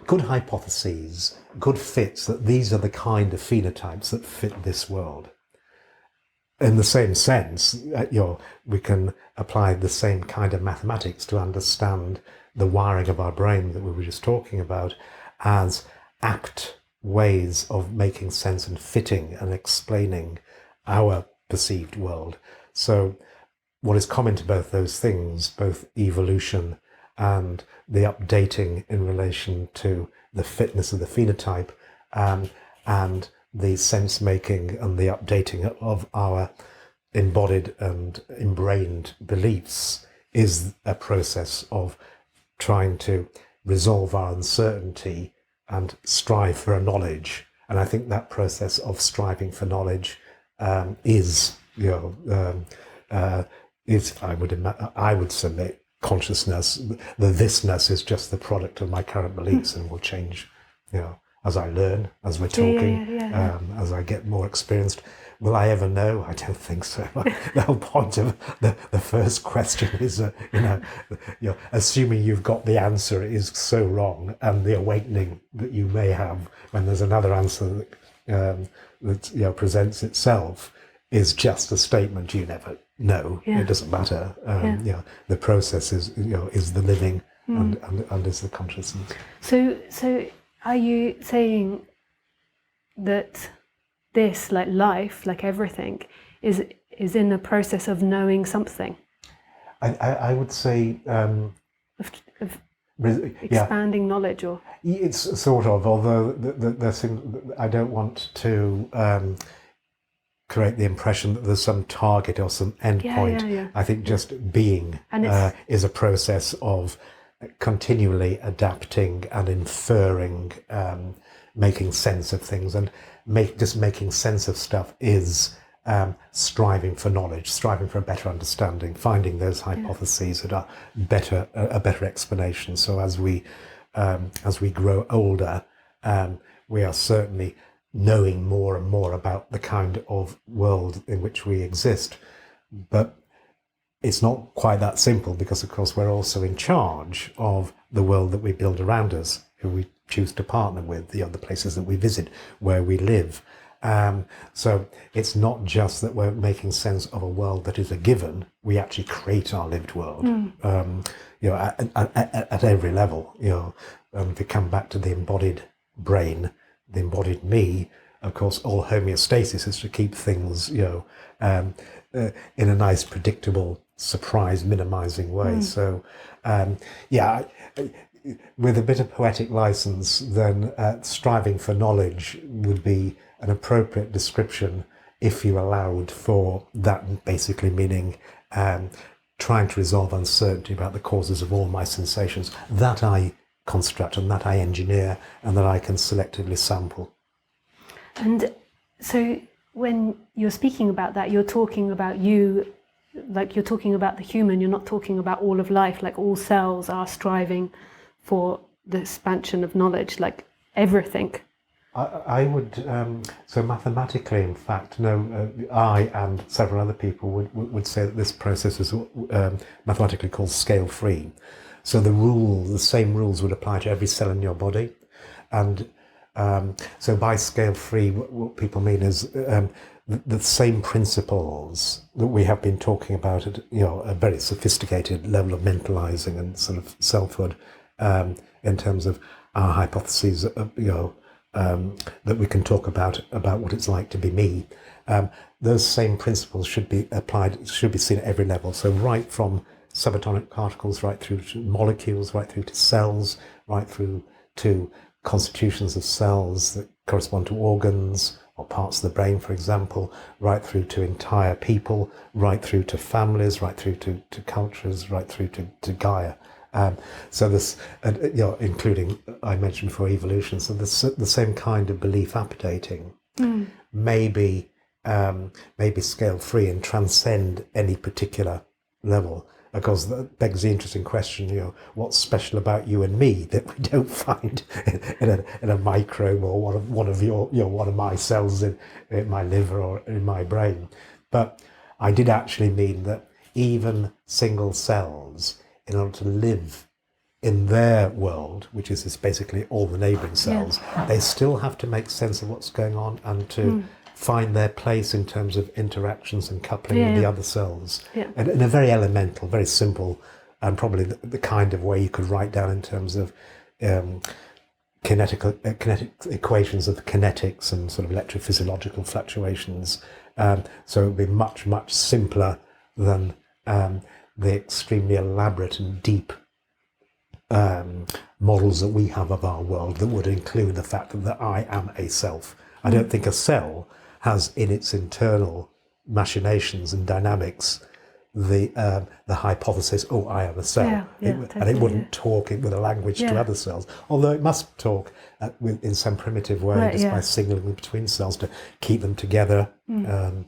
good hypotheses, good fits, that these are the kind of phenotypes that fit this world. In the same sense, we can apply the same kind of mathematics to understand the wiring of our brain that we were just talking about as apt ways of making sense and fitting and explaining our perceived world. So what is common to both those things, both evolution and the updating in relation to the fitness of the phenotype, and the sense making and the updating of our embodied and embrained beliefs, is a process of trying to resolve our uncertainty and strive for a knowledge. And I think that process of striving for knowledge is I would submit consciousness. The thisness is just the product of my current beliefs, and will change, as I learn, as we're talking, as I get more experienced. Will I ever know? I don't think so. The whole point of the first question is, assuming you've got the answer is so wrong, and the awakening that you may have when there's another answer that presents itself is just a statement you never know. It doesn't matter. The process is the living and is the consciousness. So are you saying that this, like life, like everything, is in the process of knowing something? I would say expanding knowledge, or it's sort of. Although I don't want to create the impression that there's some target or some end point. I think just being is a process of continually adapting and inferring, making sense of things, and making sense of stuff is striving for knowledge, striving for a better understanding, finding those hypotheses that are a better explanation. So as we grow older, we are certainly knowing more and more about the kind of world in which we exist. But it's not quite that simple, because of course we're also in charge of the world that we build around us, who we choose to partner with, the other places that we visit, where we live. So it's not just that we're making sense of a world that is a given. We actually create our lived world, at every level. If we come back to the embodied brain, the embodied me, of course, all homeostasis is to keep things, in a nice, predictable, surprise minimizing way. So, with a bit of poetic license, then striving for knowledge would be an appropriate description, if you allowed for that, basically meaning trying to resolve uncertainty about the causes of all my sensations that I construct and that I engineer and that I can selectively sample. And so when you're speaking about that, you're talking about you, like you're talking about the human, you're not talking about all of life, like all cells are striving for the expansion of knowledge, like everything. I would, so mathematically, in fact, I and several other people would say that this process is mathematically called scale-free. So the same rules would apply to every cell in your body. And so by scale-free, what people mean is the same principles that we have been talking about at a very sophisticated level of mentalizing and sort of selfhood, in terms of our hypotheses, that we can talk about what it's like to be me. Those same principles should be applied, should be seen at every level. So right from subatomic particles, right through to molecules, right through to cells, right through to constitutions of cells that correspond to organs or parts of the brain, for example, right through to entire people, right through to families, right through to cultures, right through to Gaia. So this, including, I mentioned before, evolution. So the same kind of belief updating may be scale-free and transcend any particular level. Of course, that begs the interesting question, what's special about you and me that we don't find in a microbe or one of my cells in my liver or in my brain. But I did actually mean that even single cells, in order to live in their world, which is basically all the neighbouring cells, they still have to make sense of what's going on and to find their place in terms of interactions and coupling with the other cells. And in a very elemental, very simple, and probably the kind of way you could write down in terms of kinetic equations of kinetics and sort of electrophysiological fluctuations. So it would be much, much simpler than the extremely elaborate and deep models that we have of our world that would include the fact that I am a self. I don't think a cell has in its internal machinations and dynamics the hypothesis, oh, I am a cell. And totally, it wouldn't talk with a language to other cells, although it must talk in some primitive way, just by signaling between cells to keep them together. And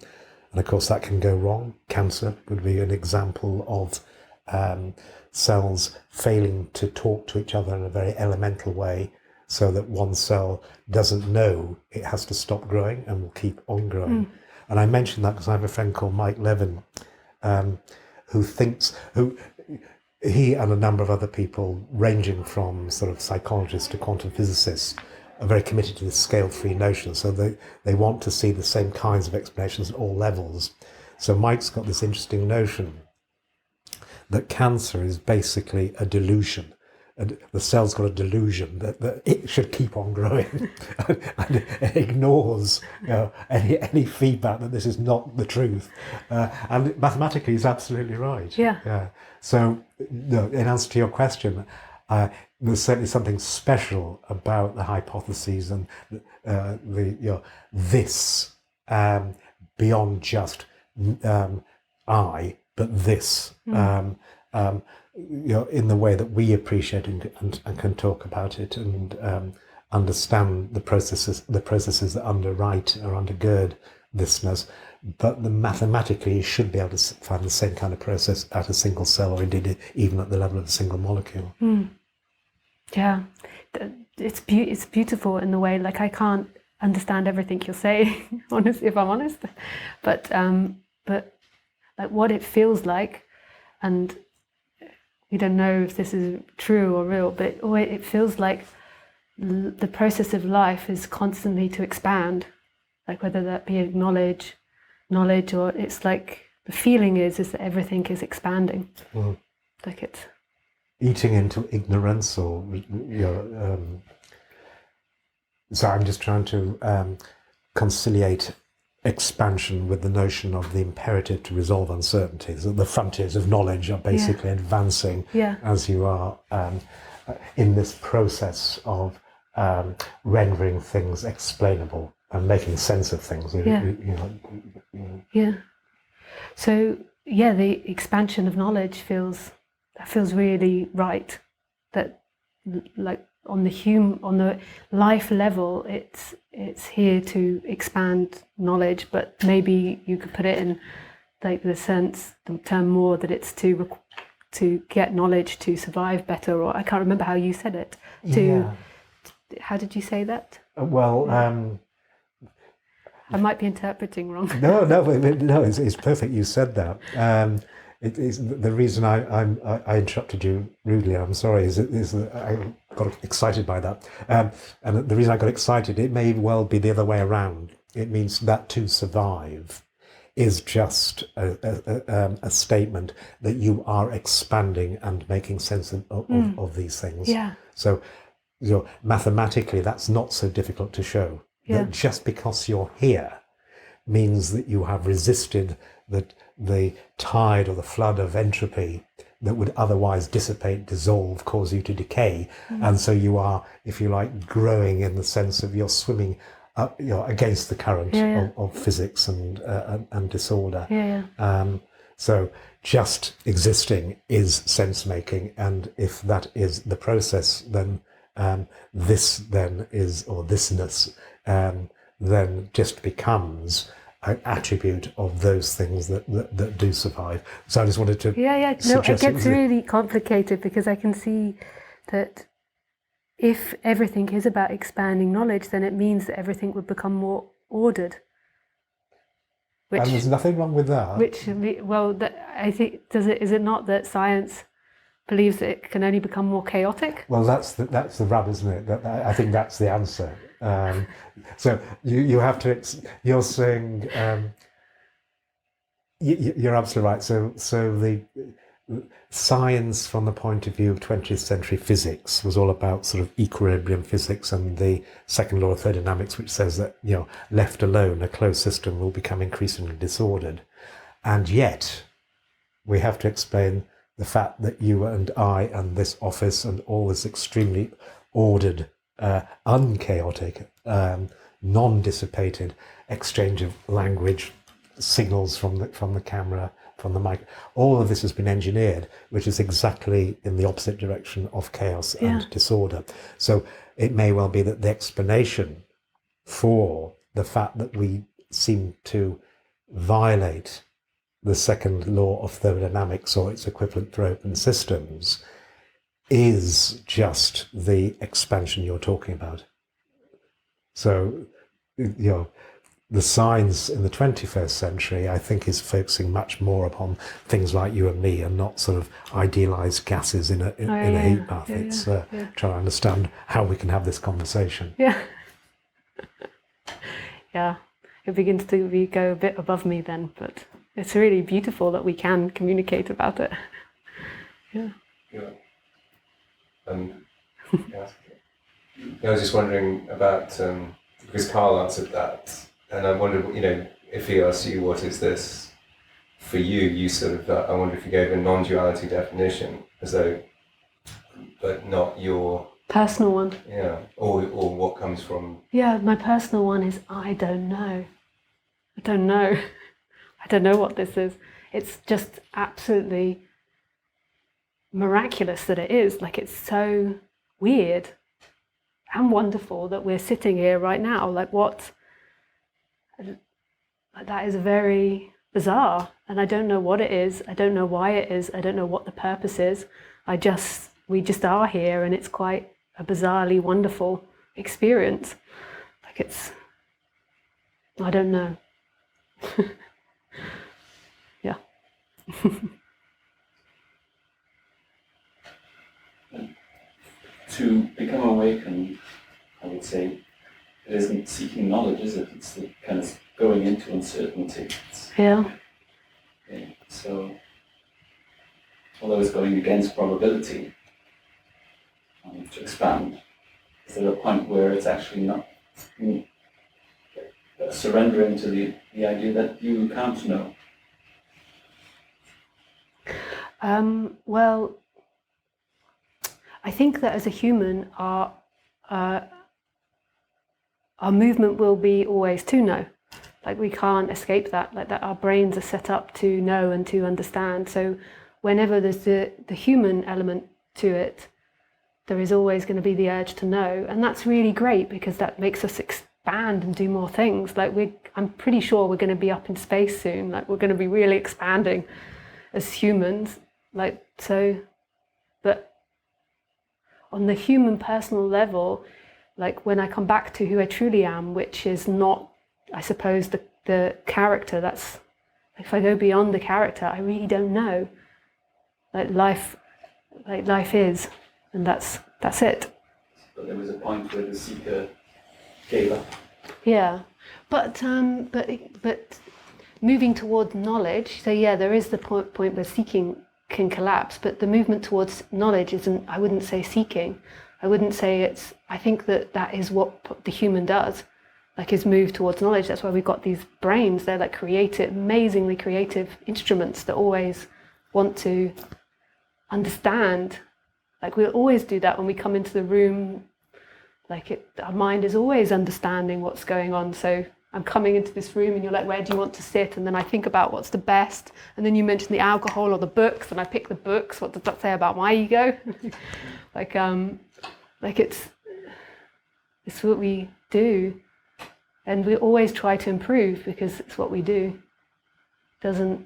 of course, that can go wrong. Cancer would be an example of cells failing to talk to each other in a very elemental way, so that one cell doesn't know it has to stop growing and will keep on growing. And I mention that because I have a friend called Mike Levin, who he and a number of other people, ranging from sort of psychologists to quantum physicists, are very committed to this scale-free notion. So they want to see the same kinds of explanations at all levels. So Mike's got this interesting notion that cancer is basically a delusion. And the cell's got a delusion that it should keep on growing, and it ignores any feedback that this is not the truth. And mathematically, he's absolutely right. Yeah. So, in answer to your question, there's certainly something special about the hypotheses and this beyond just I, but this. In the way that we appreciate and can talk about it and understand the processes that underwrite or undergird thisness, but mathematically you should be able to find the same kind of process at a single cell, or indeed even at the level of a single molecule. Yeah, it's beautiful in the way, like, I can't understand everything you're saying, honestly, if I'm honest, but like what it feels like, and we don't know if this is true or real, but it feels like the process of life is constantly to expand, like whether that be knowledge, or it's like the feeling is that everything is expanding, like it's eating into ignorance, or so I'm just trying to conciliate expansion with the notion of the imperative to resolve uncertainties, that the frontiers of knowledge are basically advancing as you are in this process of rendering things explainable and making sense of things. So the expansion of knowledge feels really right. That, like, on the life level, it's here to expand knowledge, but maybe you could put it in like the term more that it's to get knowledge to survive better, or I can't remember how you said it. How did you say that? Well, I might be interpreting wrong. No, it's perfect. You said that. It is the reason I interrupted you rudely. I'm sorry. Is that I got excited by that, and the reason I got excited, it may well be the other way around. It means that to survive is just a statement that you are expanding and making sense of these things. Yeah. So, mathematically, that's not so difficult to show. Yeah. That just because you're here means that you have resisted the tide or the flood of entropy that would otherwise dissipate, dissolve, cause you to decay. And so you are, if you like, growing in the sense of you're swimming against the current of physics and disorder. So just existing is sense making, and if that is the process, then this then is, or thisness, then just becomes an attribute of those things that do survive. So I just wanted to it gets really complicated, because I can see that if everything is about expanding knowledge, then it means that everything would become more ordered. And there's nothing wrong with that. I think, is it not that science believes that it can only become more chaotic? Well, that's the rub, isn't it? I think that's the answer. So you have to. You're saying you're absolutely right. So the science, from the point of view of 20th century physics, was all about sort of equilibrium physics and the second law of thermodynamics, which says that left alone, a closed system will become increasingly disordered, and yet we have to explain the fact that you and I and this office and all this extremely ordered, unchaotic, non-dissipated exchange of language, signals from the camera, from the mic. All of this has been engineered, which is exactly in the opposite direction of chaos and disorder. So it may well be that the explanation for the fact that we seem to violate the second law of thermodynamics or its equivalent for open systems is just the expansion you're talking about. So, the science in the 21st century, I think, is focusing much more upon things like you and me, and not sort of idealized gases in a heat bath. It's trying to understand how we can have this conversation. Yeah. Yeah. It begins to go a bit above me then, but it's really beautiful that we can communicate about it. Yeah. I was just wondering about, because Karl answered that, and I wondered, if he asked you, what is this for you, you sort of, I wonder if you gave a non-duality definition, as though, but not your... Personal one. Yeah, or what comes from... Yeah, my personal one is, I don't know. I don't know. I don't know what this is. It's just absolutely miraculous that it is. Like, it's so weird and wonderful that we're sitting here right now. Like, what? That is very bizarre, and I don't know what it is. I don't know why it is. I don't know what the purpose is. We just are here, and it's quite a bizarrely wonderful experience. Like, I don't know. Yeah. To become awakened, I would say, it isn't seeking knowledge, is it? It's the kind of going into uncertainty. Yeah. So, although it's going against probability, to expand, is there a point where it's actually not surrendering to the idea that you can't know? Well, I think that as a human, our movement will be always to know. Like, we can't escape that. Like, that our brains are set up to know and to understand. So whenever there's the human element to it, there is always going to be the urge to know. And that's really great, because that makes us expand and do more things. Like, I'm pretty sure we're going to be up in space soon. Like, we're going to be really expanding as humans. Like, so, but on the human personal level, like, when I come back to who I truly am, which is not, I suppose, the character, that's, if I go beyond the character, I really don't know. Like, life is, and that's it. But there was a point where the seeker gave up. Yeah, but moving towards knowledge. So yeah, there is the point where seeking can collapse, but the movement towards knowledge isn't. I wouldn't say seeking. I wouldn't say it's. I think that is what the human does. Like, is move towards knowledge. That's why we've got these brains. They're like amazingly creative instruments that always want to understand. Like, we'll always do that when we come into the room. Like, our mind is always understanding what's going on. So I'm coming into this room and you're like, where do you want to sit? And then I think about what's the best. And then you mention the alcohol or the books, and I pick the books. What does that say about my ego? like it's what we do. And we always try to improve, because it's what we do. The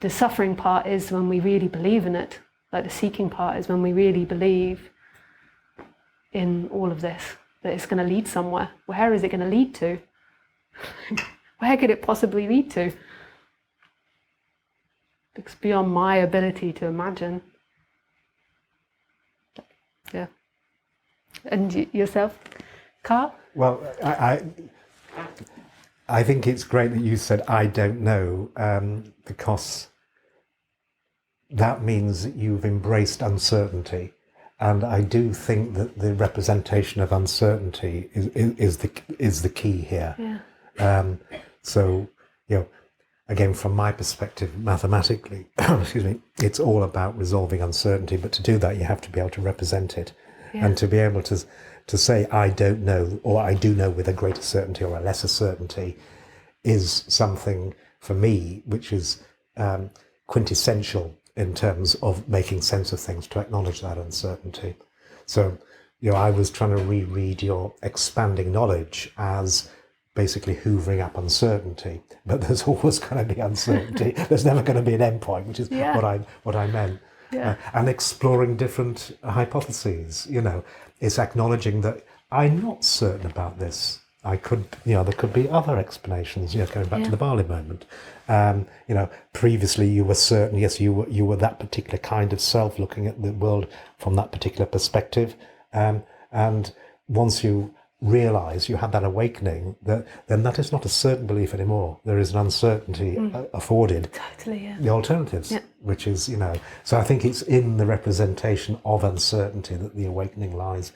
suffering part is when we really believe in it. Like, the seeking part is when we really believe in all of this, that it's going to lead somewhere. Where is it going to lead to? Where could it possibly lead to? It's beyond my ability to imagine. Yeah. And yourself, Karl? Well, I think it's great that you said, I don't know, because that means that you've embraced uncertainty. And I do think that the representation of uncertainty is the key here. Yeah. So, again, from my perspective, mathematically, excuse me, it's all about resolving uncertainty. But to do that, you have to be able to represent it. Yeah. And to be able to say, I don't know, or I do know with a greater certainty or a lesser certainty, is something for me which is quintessential in terms of making sense of things, to acknowledge that uncertainty. So, I was trying to reread your expanding knowledge as basically hoovering up uncertainty, but there's always going to be uncertainty. There's never going to be an endpoint, which is what I meant. Yeah. And exploring different hypotheses, it's acknowledging that I'm not certain about this. I could, there could be other explanations, going back to the Bali moment. Previously you were certain, yes, you were that particular kind of self looking at the world from that particular perspective. And once you realize you had that awakening, then that is not a certain belief anymore. There is an uncertainty afforded the alternatives, which is, so I think it's in the representation of uncertainty that the awakening lies.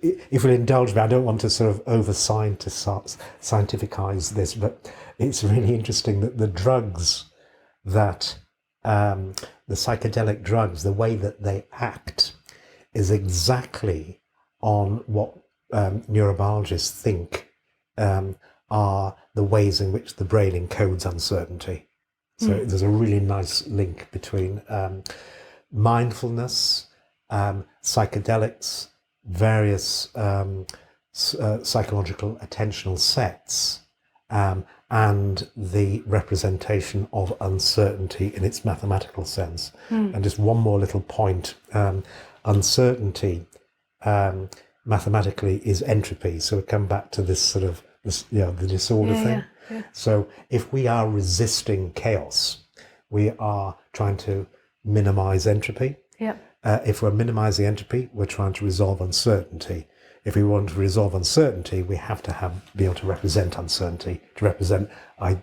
If you'll indulge me, I don't want to sort of over-scientificize this, but it's really interesting that the drugs that, the psychedelic drugs, the way that they act is exactly on what neurobiologists think are the ways in which the brain encodes uncertainty. So there's a really nice link between mindfulness, psychedelics, various psychological attentional sets, and the representation of uncertainty in its mathematical sense. And just one more little point, uncertainty mathematically is entropy. So we come back to this sort of, the disorder thing. Yeah. So if we are resisting chaos, we are trying to minimize entropy. If we're minimizing entropy, we're trying to resolve uncertainty. If we want to resolve uncertainty, we have to be able to represent uncertainty, to represent, I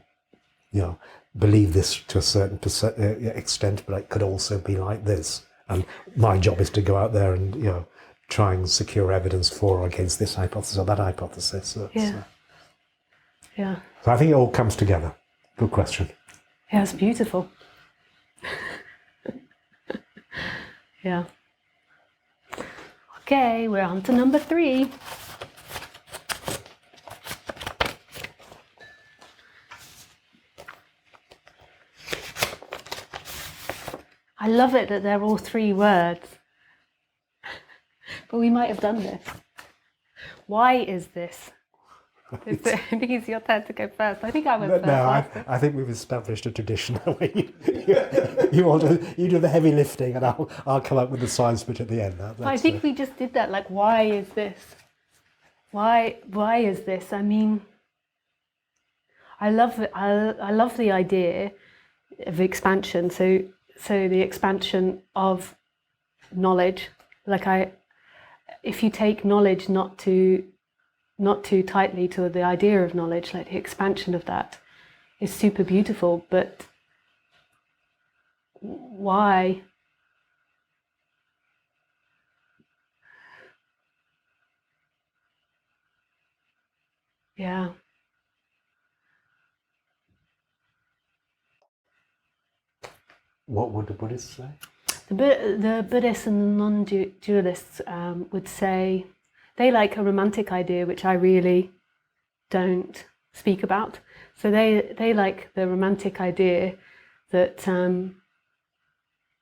believe this to a certain extent, but it could also be like this. And my job is to go out there and, try and secure evidence for or against this hypothesis or that hypothesis. So I think it all comes together. Good question. Yeah, it's beautiful. Yeah. Okay, we're on to number 3. I love it that they're all 3 words. But we might have done this. Why is this? I think it's your turn to go first. I think I was first. No, I think we've established a tradition where you do the heavy lifting and I'll come up with the science bit at the end. But I think we just did that. Like, why is this? Why is this? I mean, I love it. I love the idea of expansion. So the expansion of knowledge. If you take knowledge not too tightly to the idea of knowledge, like the expansion of that is super beautiful. But why? Yeah. What would the Buddhists say? The Buddhists and the non-dualists would say they like a romantic idea, which I really don't speak about. So they like the romantic idea that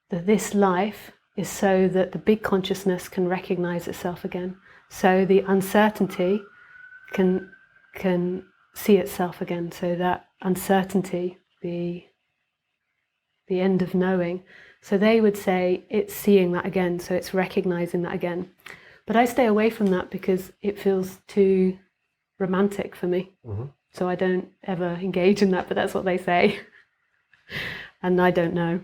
that this life is so that the big consciousness can recognize itself again. So the uncertainty can see itself again. So that uncertainty, the end of knowing. So they would say it's seeing that again, so it's recognizing that again. But I stay away from that because it feels too romantic for me. So I don't ever engage in that, but that's what they say. And I don't know.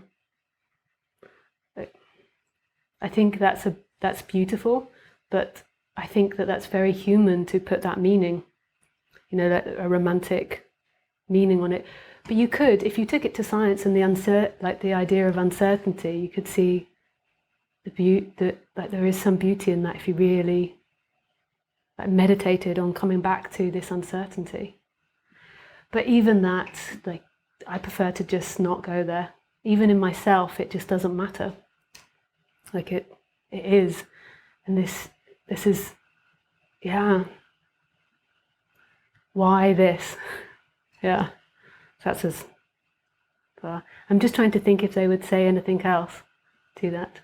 I think that's beautiful, but I think that's very human to put that meaning, that a romantic meaning on it. But you could, if you took it to science and the idea of uncertainty, you could see there is some beauty in that if you really meditated on coming back to this uncertainty. But even that, I prefer to just not go there. Even in myself, it just doesn't matter. It is, and this is, why this? Yeah, that's as far. I'm just trying to think if they would say anything else to that.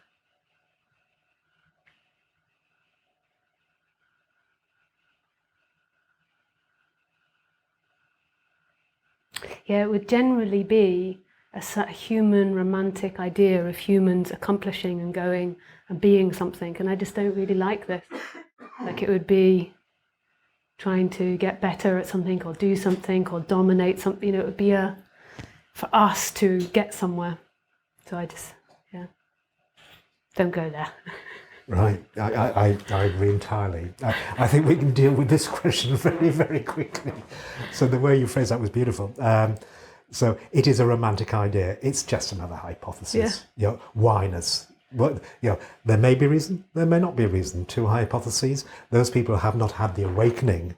Yeah, it would generally be a human romantic idea of humans accomplishing and going and being something, and I just don't really like this. Like it would be trying to get better at something or do something or dominate something, it would be for us to get somewhere. So I just, don't go there. Right, I agree entirely. I think we can deal with this question very, very quickly. So the way you phrased that was beautiful. So it is a romantic idea. It's just another hypothesis. Whyness. There may be reason, there may not be reason. Two hypotheses. Those people have not had the awakening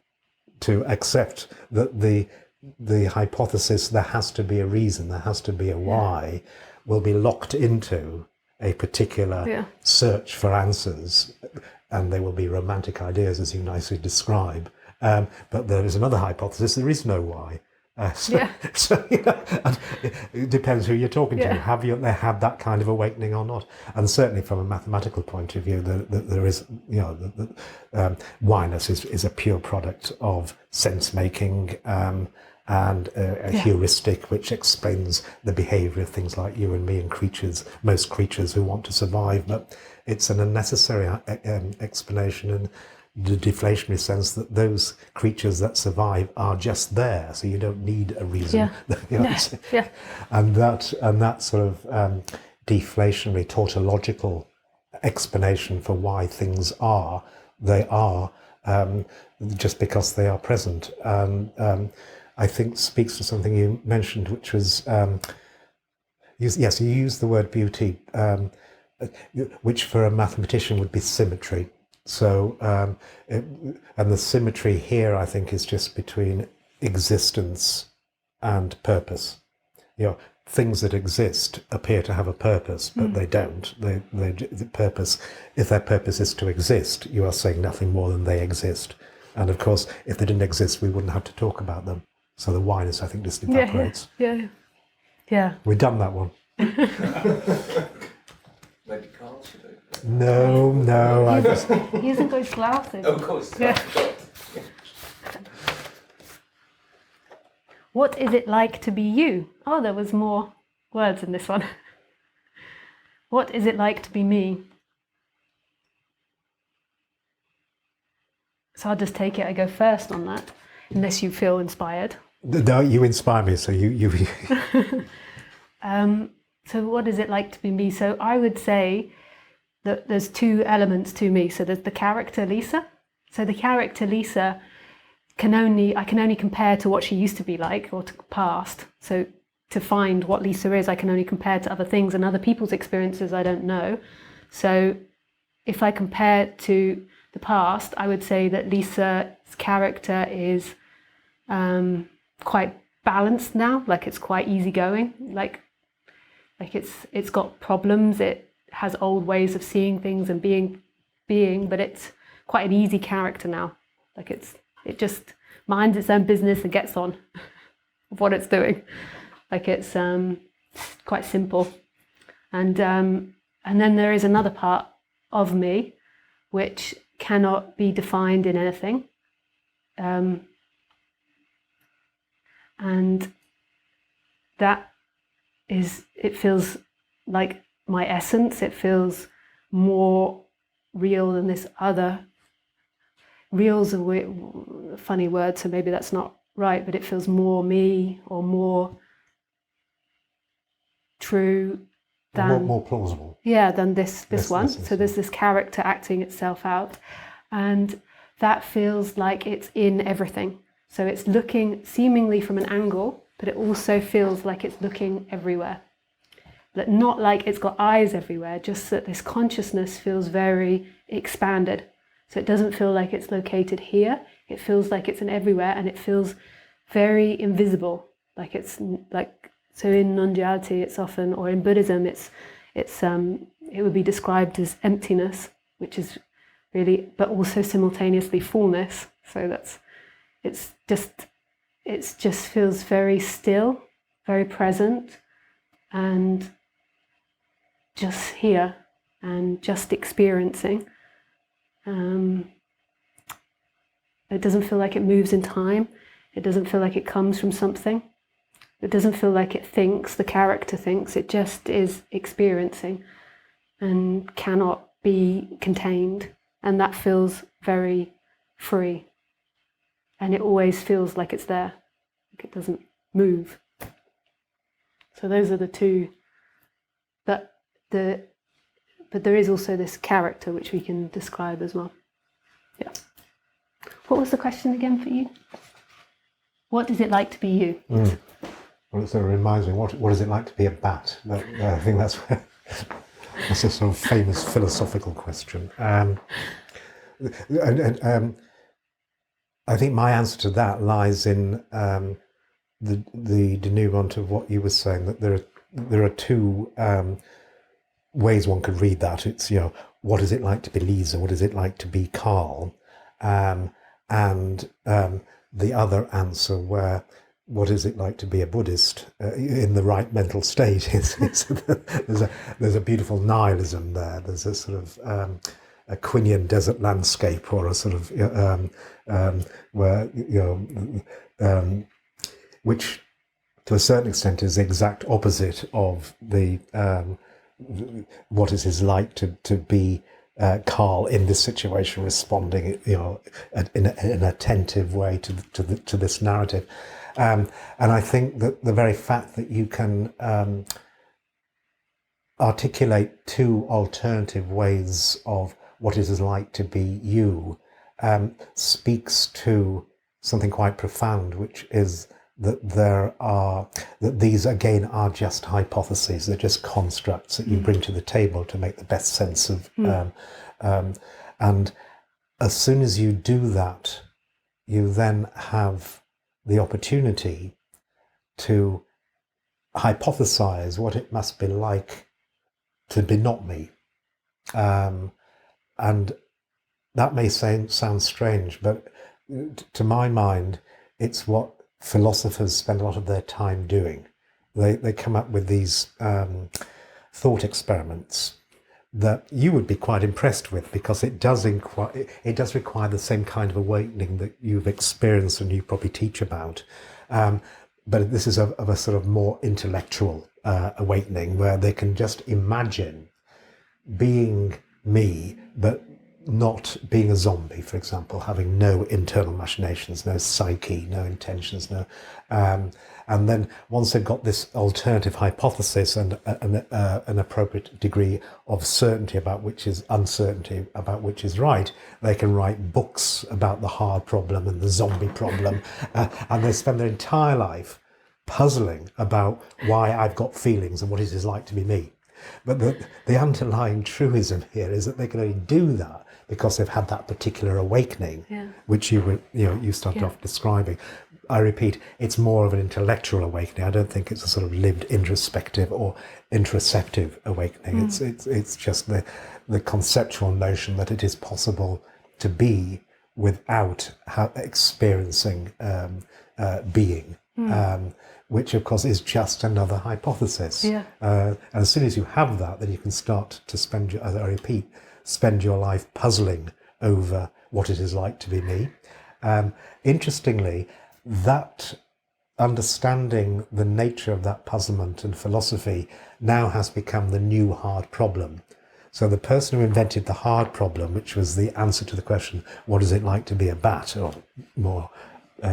to accept that the hypothesis, there has to be a reason, there has to be a why, will be locked into a particular search for answers, and they will be romantic ideas, as you nicely describe. But there is another hypothesis: there is no why. So and it depends who you're talking to. Have they had that kind of awakening or not? And certainly, from a mathematical point of view, there is, whyness is a pure product of sense making. And a heuristic which explains the behaviour of things like you and me and creatures, most creatures who want to survive. But it's an unnecessary explanation in the deflationary sense that those creatures that survive are just there, so you don't need a reason. And that sort of deflationary tautological explanation for why things are, they are just because they are present. I think speaks to something you mentioned, which was, you used the word beauty, which for a mathematician would be symmetry. So, and the symmetry here, I think, is just between existence and purpose. Things that exist appear to have a purpose, but they don't. The purpose, if their purpose is to exist, you are saying nothing more than they exist. And of course, if they didn't exist, we wouldn't have to talk about them. So the whyness, I think, just evaporates. Yeah. We've done that one. Maybe Karl should open it. No. He hasn't got his glasses. Oh, of course. What is it like to be you? Oh, there was more words in this one. What is it like to be me? So I'll just take it. I go first on that, unless you feel inspired. No, you inspire me, so you. So what is it like to be me? So I would say that there's two elements to me. So there's the character Lisa. So the character Lisa I can only compare to what she used to be like, or to past. So to find what Lisa is, I can only compare to other things and other people's experiences I don't know. So if I compare to the past, I would say that Lisa's character is quite balanced now. Like it's quite easygoing. Like it's got problems. It has old ways of seeing things and being, but it's quite an easy character now. Like it just minds its own business and gets on with what it's doing. Like it's quite simple. And then there is another part of me which cannot be defined in anything. And that is, it feels like my essence. It feels more real than this other. Real's a funny word, so maybe that's not right, but it feels more me or more true than more plausible. Yeah, than this one. So there's yes. this character acting itself out, and that feels like it's in everything. So it's looking seemingly from an angle, but it also feels like it's looking everywhere. But not like it's got eyes everywhere, just that this consciousness feels very expanded. So it doesn't feel like it's located here. It feels like it's in everywhere, and it feels very invisible. Like it's like, so in non-duality, it's often, or in Buddhism, it would be described as emptiness, which is really, but also simultaneously fullness. So it's it just feels very still, very present, and just here and just experiencing. It doesn't feel like it moves in time. It doesn't feel like it comes from something. It doesn't feel like it thinks, the character thinks. It just is experiencing and cannot be contained. And that feels very free. And it always feels like it's there, like it doesn't move. So those are the two. But there is also this character which we can describe as well. Yeah. What was the question again for you? What is it like to be you? Well, it sort of reminds me, what is it like to be a bat? I think that's a sort of famous philosophical question. And I think my answer to that lies in the denouement of what you were saying, that there are two ways one could read that. It's, what is it like to be Lisa? What is it like to be Karl? And the other answer, where what is it like to be a Buddhist in the right mental state? There's a beautiful nihilism there. There's a sort of a Quinian desert landscape, or a sort of where which to a certain extent is the exact opposite of the what it is like to be Karl in this situation, responding, in an attentive way to this narrative. And I think that the very fact that you can articulate two alternative ways of what it is like to be you speaks to something quite profound, which is that these again are just hypotheses. They're just constructs that you bring to the table to make the best sense of. And as soon as you do that, you then have the opportunity to hypothesize what it must be like to be not me. And that may sound strange, but to my mind, it's what philosophers spend a lot of their time doing. They come up with these thought experiments that you would be quite impressed with, because it does require the same kind of awakening that you've experienced and you probably teach about. But this is of a sort of more intellectual awakening, where they can just imagine being me, but not being a zombie, for example, having no internal machinations, no psyche, no intentions, and then once they've got this alternative hypothesis and an appropriate degree of certainty about which is uncertainty about which is right, they can write books about the hard problem and the zombie problem, and they spend their entire life puzzling about why I've got feelings and what it is like to be me. But the underlying truism here is that they can only do that because they've had that particular awakening, which you started off describing. I repeat, it's more of an intellectual awakening. I don't think it's a sort of lived introspective or introceptive awakening. It's just the conceptual notion that it is possible to be without experiencing being. Which of course is just another hypothesis. And as soon as you have that, then you can start to spend your life puzzling over what it is like to be me. Interestingly, that understanding the nature of that puzzlement and philosophy now has become the new hard problem. So the person who invented the hard problem, which was the answer to the question, what is it like to be a bat, or more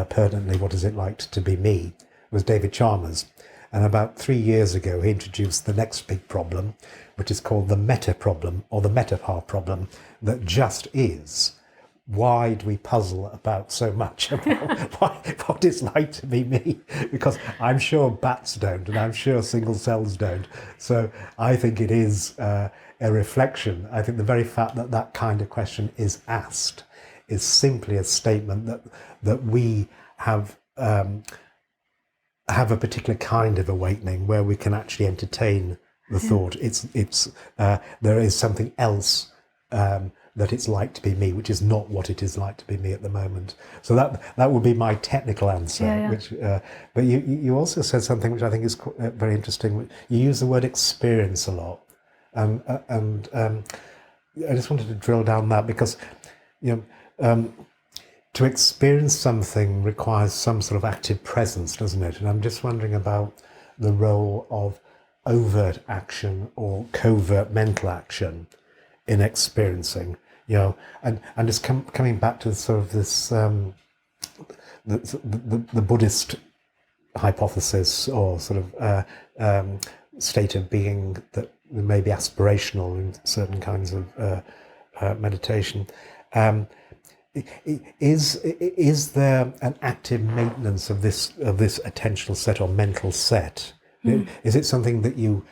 pertinently, what is it like to be me, was David Chalmers. And about 3 years ago, he introduced the next big problem, which is called the meta problem, or the metaphor problem, that just is. Why do we puzzle about so much about what it's like to be me? Because I'm sure bats don't, and I'm sure single cells don't. So I think it is a reflection. I think the very fact that that kind of question is asked is simply a statement that we have a particular kind of awakening where we can actually entertain the thought. There is something else that it's like to be me, which is not what it is like to be me at the moment. So that would be my technical answer. Yeah, yeah. Which, but you also said something which I think is very interesting. You use the word experience a lot, and I just wanted to drill down that because, to experience something requires some sort of active presence, doesn't it? And I'm just wondering about the role of overt action or covert mental action in experiencing, and just coming back to sort of this the Buddhist hypothesis or sort of state of being that may be aspirational in certain kinds of meditation. Is there an active maintenance of this attentional set or mental set? Is it something that you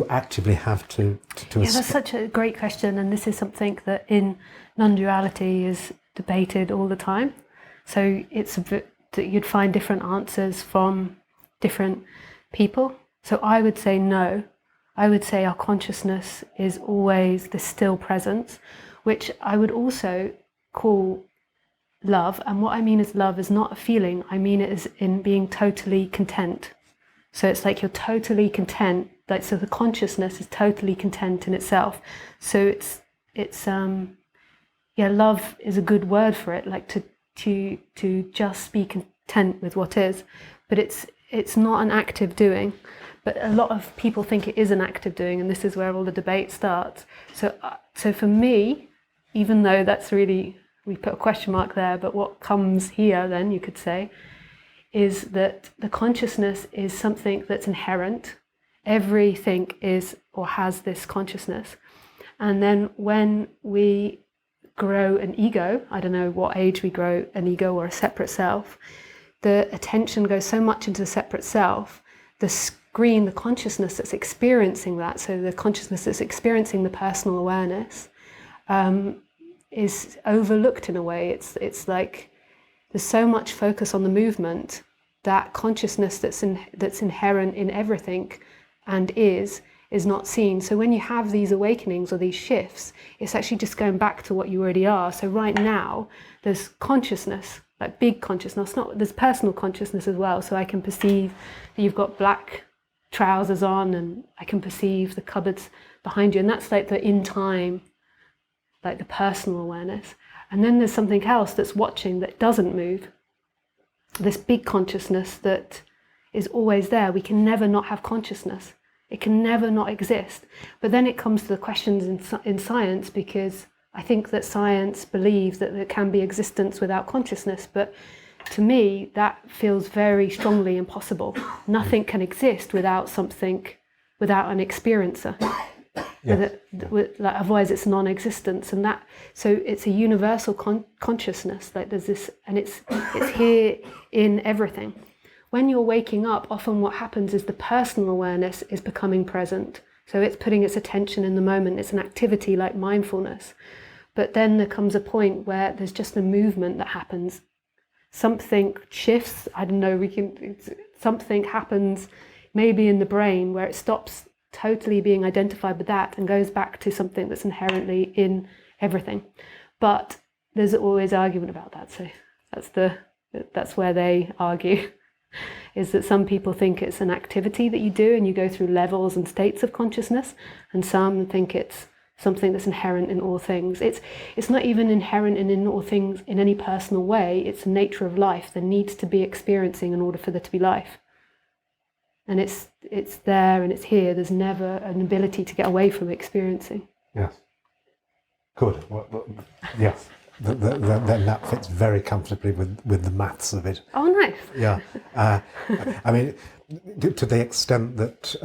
actively have to Yeah, that's such a great question, and this is something that in non-duality is debated all the time. So it's a bit that you'd find different answers from different people. So I would say no. I would say our consciousness is always the still presence, which I would also call love. And what I mean is love is not a feeling. I mean it is in being totally content. So it's like you're totally content. So the consciousness is totally content in itself. So it's love is a good word for it. Like to just be content with what is, but it's not an active doing. But a lot of people think it is an active doing, and this is where all the debate starts. So for me, even though that's really, we put a question mark there, but what comes here then, you could say, is that the consciousness is something that's inherent. Everything is or has this consciousness. And then when we grow an ego, I don't know what age we grow an ego or a separate self, the attention goes so much into the separate self, the screen, the consciousness that's experiencing that, so the consciousness that's experiencing the personal awareness, is overlooked in a way. It's like there's so much focus on the movement that consciousness that's inherent in everything and is not seen. So when you have these awakenings or these shifts, it's actually just going back to what you already are. So right now there's consciousness, like big consciousness. There's personal consciousness as well. So I can perceive that you've got black trousers on, and I can perceive the cupboards behind you, and that's like the in time, like the personal awareness. And then there's something else that's watching that doesn't move, this big consciousness that is always there. We can never not have consciousness. It can never not exist. But then it comes to the questions in science, because I think that science believes that there can be existence without consciousness, but to me that feels very strongly impossible. Nothing can exist without something, without an experiencer. Yes. Otherwise it's non-existence, and that, so it's a universal consciousness. Like there's this, and it's here in everything. When you're waking up, often what happens is the personal awareness is becoming present. So it's putting its attention in the moment. It's an activity like mindfulness. But then there comes a point where there's just a movement that happens. Something shifts. I don't know. Something happens, maybe in the brain, where it stops totally being identified with that and goes back to something that's inherently in everything. But there's always argument about that. So that's where they argue, is that some people think it's an activity that you do and you go through levels and states of consciousness, and some think it's something that's inherent in all things. It's not even inherent in all things in any personal way. It's the nature of life. There needs to be experiencing in order for there to be life. And it's there and it's here. There's never an ability to get away from experiencing. Yes. Good. Well, yes. Then that fits very comfortably with the maths of it. Oh, nice. Yeah. I mean, to the extent that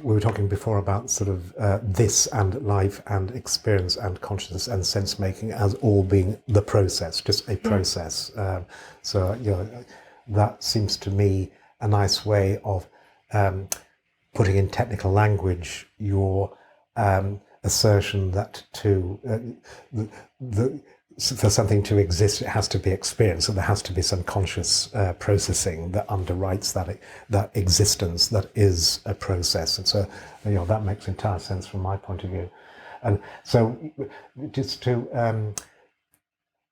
we were talking before about sort of this and life and experience and consciousness and sense making as all being the process, just a process. So that seems to me a nice way of putting in technical language your assertion that for something to exist, it has to be experienced, so there has to be some conscious processing that underwrites that existence that is a process. And so, that makes entire sense from my point of view. And so, just to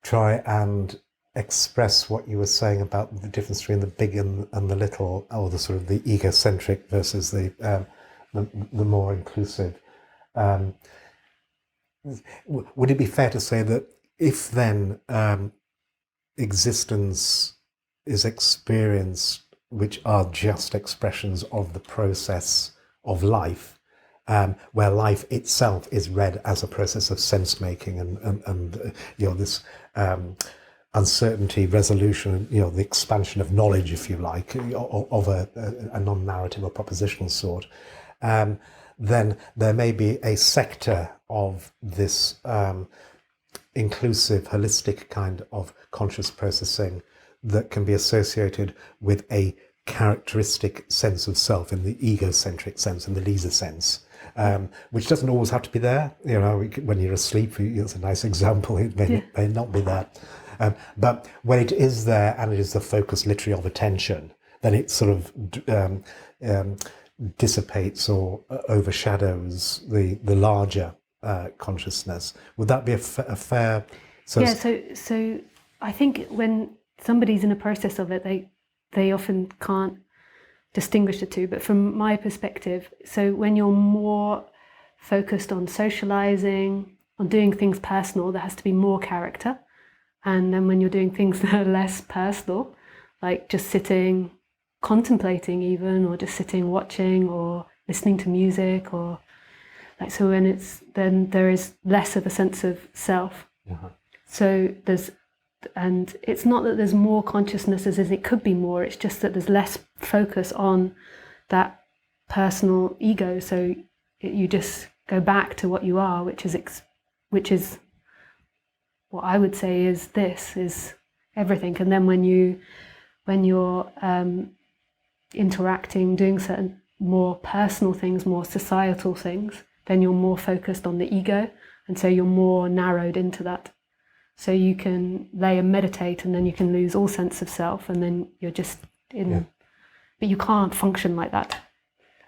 try and express what you were saying about the difference between the big and the little, or the sort of the egocentric versus the more inclusive. Would it be fair to say that if then existence is experienced, which are just expressions of the process of life, where life itself is read as a process of sense making and this uncertainty, resolution, the expansion of knowledge, if you like, of a non-narrative or propositional sort, then there may be a sector of this inclusive, holistic kind of conscious processing that can be associated with a characteristic sense of self in the egocentric sense, in the Lisa sense, which doesn't always have to be there. When you're asleep, it's a nice example, it may not be there. But when it is there and it is the focus literally of attention, then it sort of dissipates or overshadows the larger consciousness. Would that be a fair? So I think when somebody's in a process of it, they often can't distinguish the two. But from my perspective, so when you're more focused on socializing, on doing things personal, there has to be more character. And then when you're doing things that are less personal, like just sitting, contemplating even, or just sitting watching or listening to music, or like, so when then there is less of a sense of self. Uh-huh. So and it's not that there's more consciousness as it could be more, it's just that there's less focus on that personal ego. So you just go back to what you are, which is what I would say is everything. And then when you're interacting, doing certain more personal things, more societal things, then you're more focused on the ego, and so you're more narrowed into that. So you can lay and meditate, and then you can lose all sense of self, and then you're just in. But you can't function like that.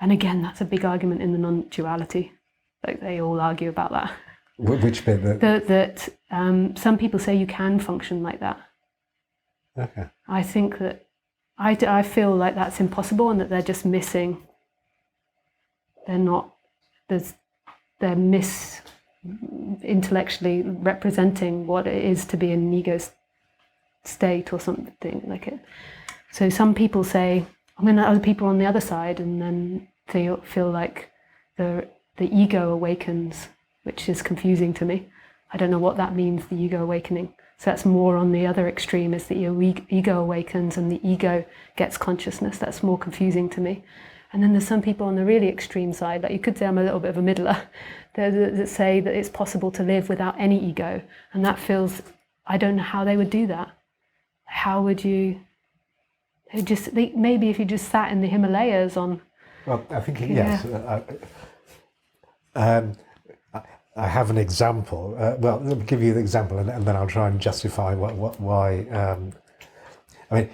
And again, that's a big argument in the non-duality. Like, they all argue about that. Which bit? That some people say you can function like that. Okay. I think that I feel like that's impossible, and that they're just missing. They're intellectually representing what it is to be in an ego state or something like it. So some people say, other people on the other side, and then they feel like the ego awakens, which is confusing to me. I don't know what that means, the ego awakening. So that's more on the other extreme, is that your ego awakens and the ego gets consciousness. That's more confusing to me. And then there's some people on the really extreme side, like you could say I'm a little bit of a middler, that say that it's possible to live without any ego. And that feels, I don't know how they would do that. How would you, maybe if you just sat in the Himalayas on... Well, I think, yes. I have an example. Well, let me give you the example, and then I'll try and justify why. I mean,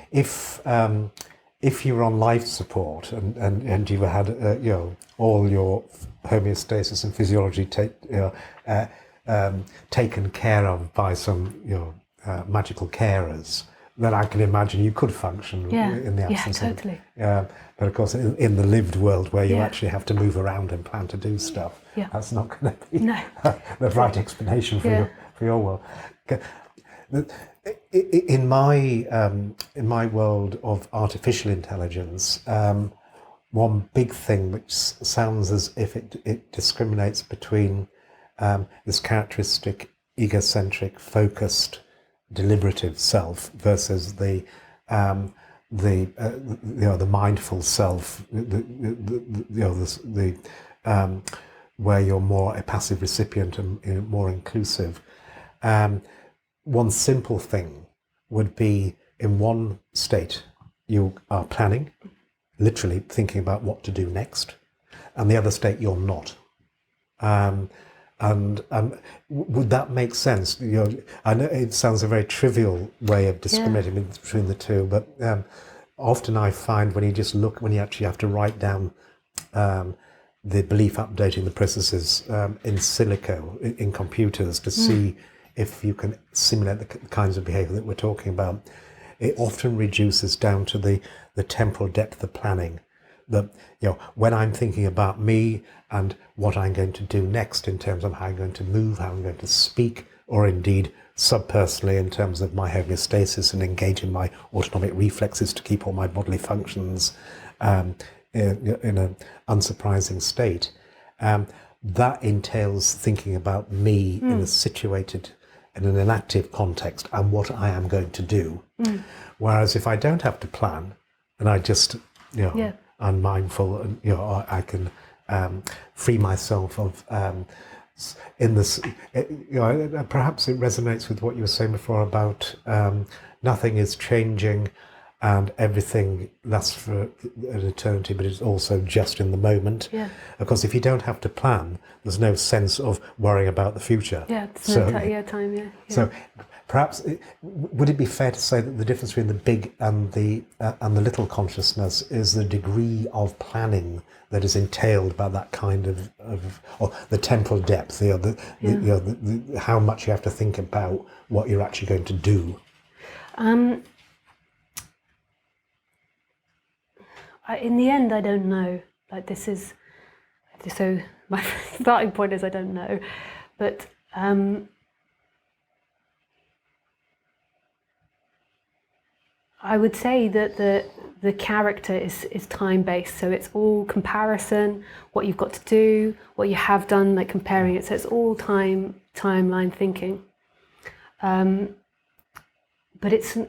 if you were on life support and you had all your homeostasis and physiology taken care of by some magical carers, then I can imagine you could function in the absence of totally. But of course, in the lived world where you actually have to move around and plan to do stuff, that's not going to be the right explanation for your world. In my world of artificial intelligence, one big thing which sounds as if it discriminates between this characteristic egocentric, focused, deliberative self versus the mindful self, where you're more a passive recipient and more inclusive. One simple thing would be, in one state you are planning, literally thinking about what to do next, and the other state you're not. And would that make sense? I know it sounds a very trivial way of discriminating between the two, but often I find when you actually have to write down the belief updating, the processes in silico, in computers, to see if you can simulate the kinds of behavior that we're talking about, it often reduces down to the temporal depth of planning. That, when I'm thinking about me and what I'm going to do next in terms of how I'm going to move, how I'm going to speak, or indeed subpersonally in terms of my homeostasis and engaging my autonomic reflexes to keep all my bodily functions in an unsurprising state, that entails thinking about me in an inactive context and what I am going to do. Whereas if I don't have to plan and I just, I'm mindful and, I can free myself of, in this, perhaps it resonates with what you were saying before about nothing is changing and everything lasts for an eternity, but it's also just in the moment. Yeah. Because if you don't have to plan, there's no sense of worrying about the future. Yeah, it's no time, yeah. So perhaps, would it be fair to say that the difference between the big and the little consciousness is the degree of planning that is entailed by that kind of or the temporal depth, how much you have to think about what you're actually going to do? In the end, I don't know. So my starting point is I don't know, but I would say that the character is time-based, so it's all comparison, what you've got to do, what you have done, like comparing it, so it's all timeline thinking. But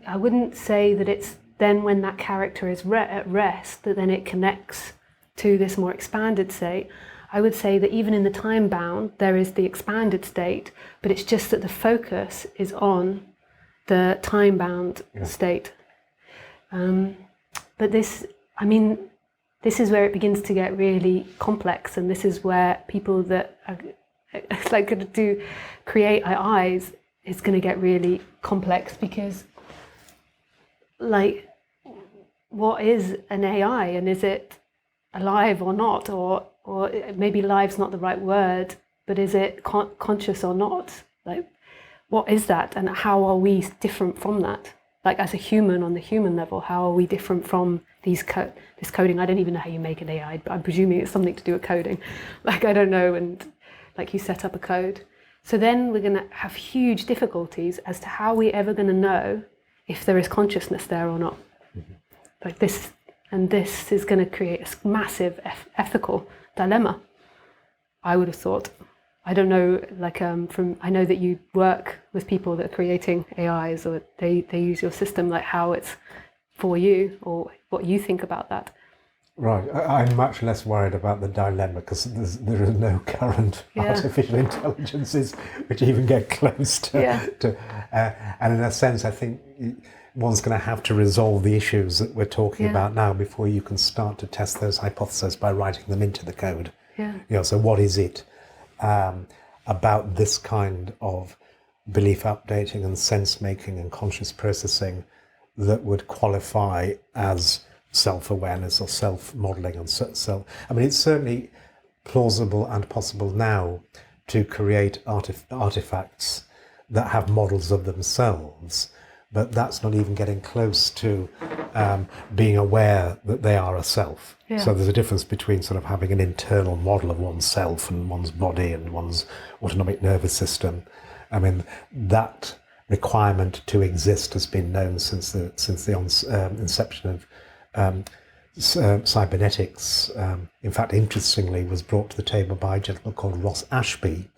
I wouldn't say that it's then when that character is at rest, that then it connects to this more expanded state. I would say that even in the time bound, there is the expanded state, but it's just that the focus is on the time bound state. But this is where it begins to get really complex, and this is where people that are going to create AIs is going to get really complex, because what is an AI, and is it alive or not, or maybe live's not the right word, but is it conscious or not? What is that, and how are we different from that? As a human, on the human level, how are we different from this coding? I don't even know how you make an AI, but I'm presuming it's something to do with coding. I don't know, and you set up a code. So then we're going to have huge difficulties as to how we're ever going to know if there is consciousness there or not. This is going to create a massive ethical dilemma, I would have thought. I don't know, I know that you work with people that are creating AIs, or they use your system, how it's for you, or what you think about that. Right, I'm much less worried about the dilemma, because there are no current artificial intelligences which even get close to and in a sense, I think one's going to have to resolve the issues that we're talking about now before you can start to test those hypotheses by writing them into the code. So what is it about this kind of belief updating and sense making and conscious processing that would qualify as self-awareness or self-modeling and self? It's certainly plausible and possible now to create artifacts that have models of themselves, but that's not even getting close to being aware that they are a self. So there's a difference between sort of having an internal model of oneself and one's body and one's autonomic nervous system. That requirement to exist has been known since the inception of cybernetics. In fact, interestingly, was brought to the table by a gentleman called Ross Ashby,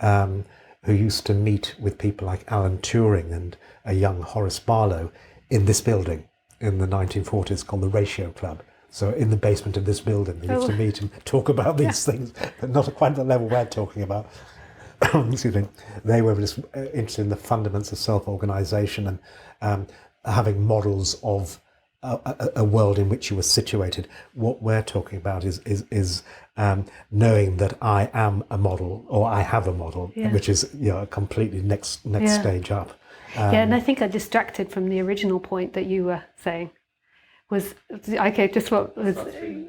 who used to meet with people like Alan Turing and a young Horace Barlow in this building in the 1940s, called the Ratio Club. So in the basement of this building, they used to meet and talk about these things, but not quite at the level we're talking about. Excuse me. They were just interested in the fundamentals of self-organization and having models of a world in which you were situated. What we're talking about is knowing that I am a model, or I have a model, which is a completely next stage up. And I think I distracted from the original point that you were saying, was, okay, just what was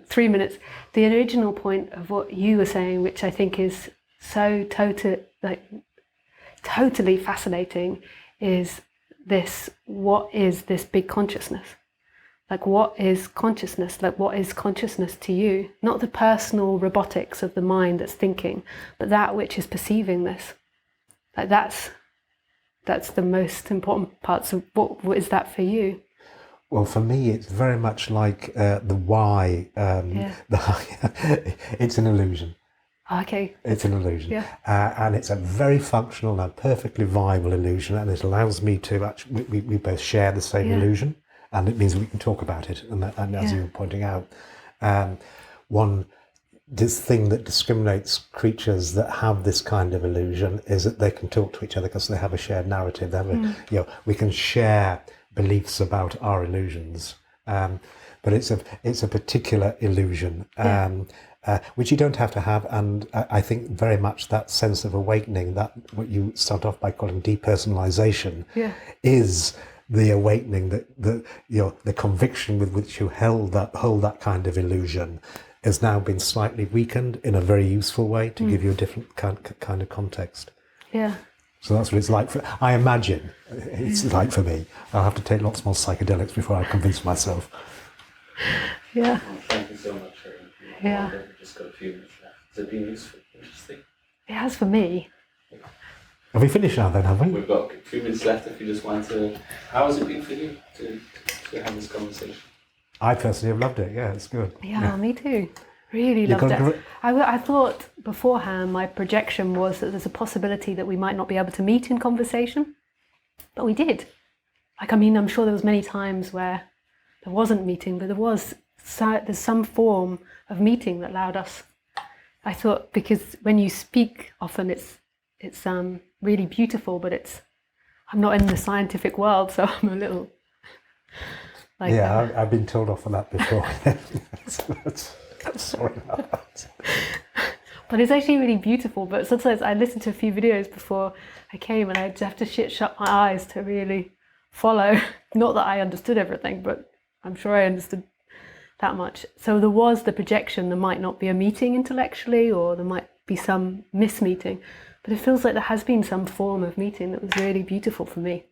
3 minutes. The original point of what you were saying, which I think is so totally fascinating, is this: what is this big consciousness? Like, what is consciousness? Like, what is consciousness to you? Not the personal robotics of the mind that's thinking, but that which is perceiving this. Like, that's the most important parts of what is that for you? Well, for me, it's very much like the why. It's an illusion. Okay. It's an illusion. Yeah. And it's a very functional and perfectly viable illusion, and it allows me to actually, we both share the same illusion, and it means we can talk about it. And as you were pointing out, this thing that discriminates creatures that have this kind of illusion is that they can talk to each other because they have a shared narrative. They have we can share beliefs about our illusions, but it's a particular illusion. Which you don't have to have, and I think very much that sense of awakening, that what you start off by calling depersonalization, is the awakening, that the conviction with which you hold that kind of illusion has now been slightly weakened in a very useful way to give you a different kind of context. Yeah. So that's what it's like I imagine it's like for me. I'll have to take lots more psychedelics before I convince myself. Yeah. Well, thank you so much. Yeah. We've just got a few minutes left. Has it been useful? Interesting? It has for me. Have we finished now then, have we? We've got a few minutes left if you just want to... How has it been for you to have this conversation? I personally have loved it, yeah, it's good. Yeah, me too. Really loved it. I thought beforehand my projection was that there's a possibility that we might not be able to meet in conversation, but we did. Like, I mean, I'm sure there was many times where there wasn't meeting, but there's some form of meeting that allowed us. I thought, because when you speak, often it's really beautiful, but I'm not in the scientific world, so I'm a little like. Yeah, I've been told off for that before. I'm sorry about that. But it's actually really beautiful. But sometimes I listened to a few videos before I came, and I'd have to shut my eyes to really follow. Not that I understood everything, but I'm sure I understood that much. So there was the projection. There might not be a meeting intellectually, or there might be some mismeeting, but it feels like there has been some form of meeting that was really beautiful for me.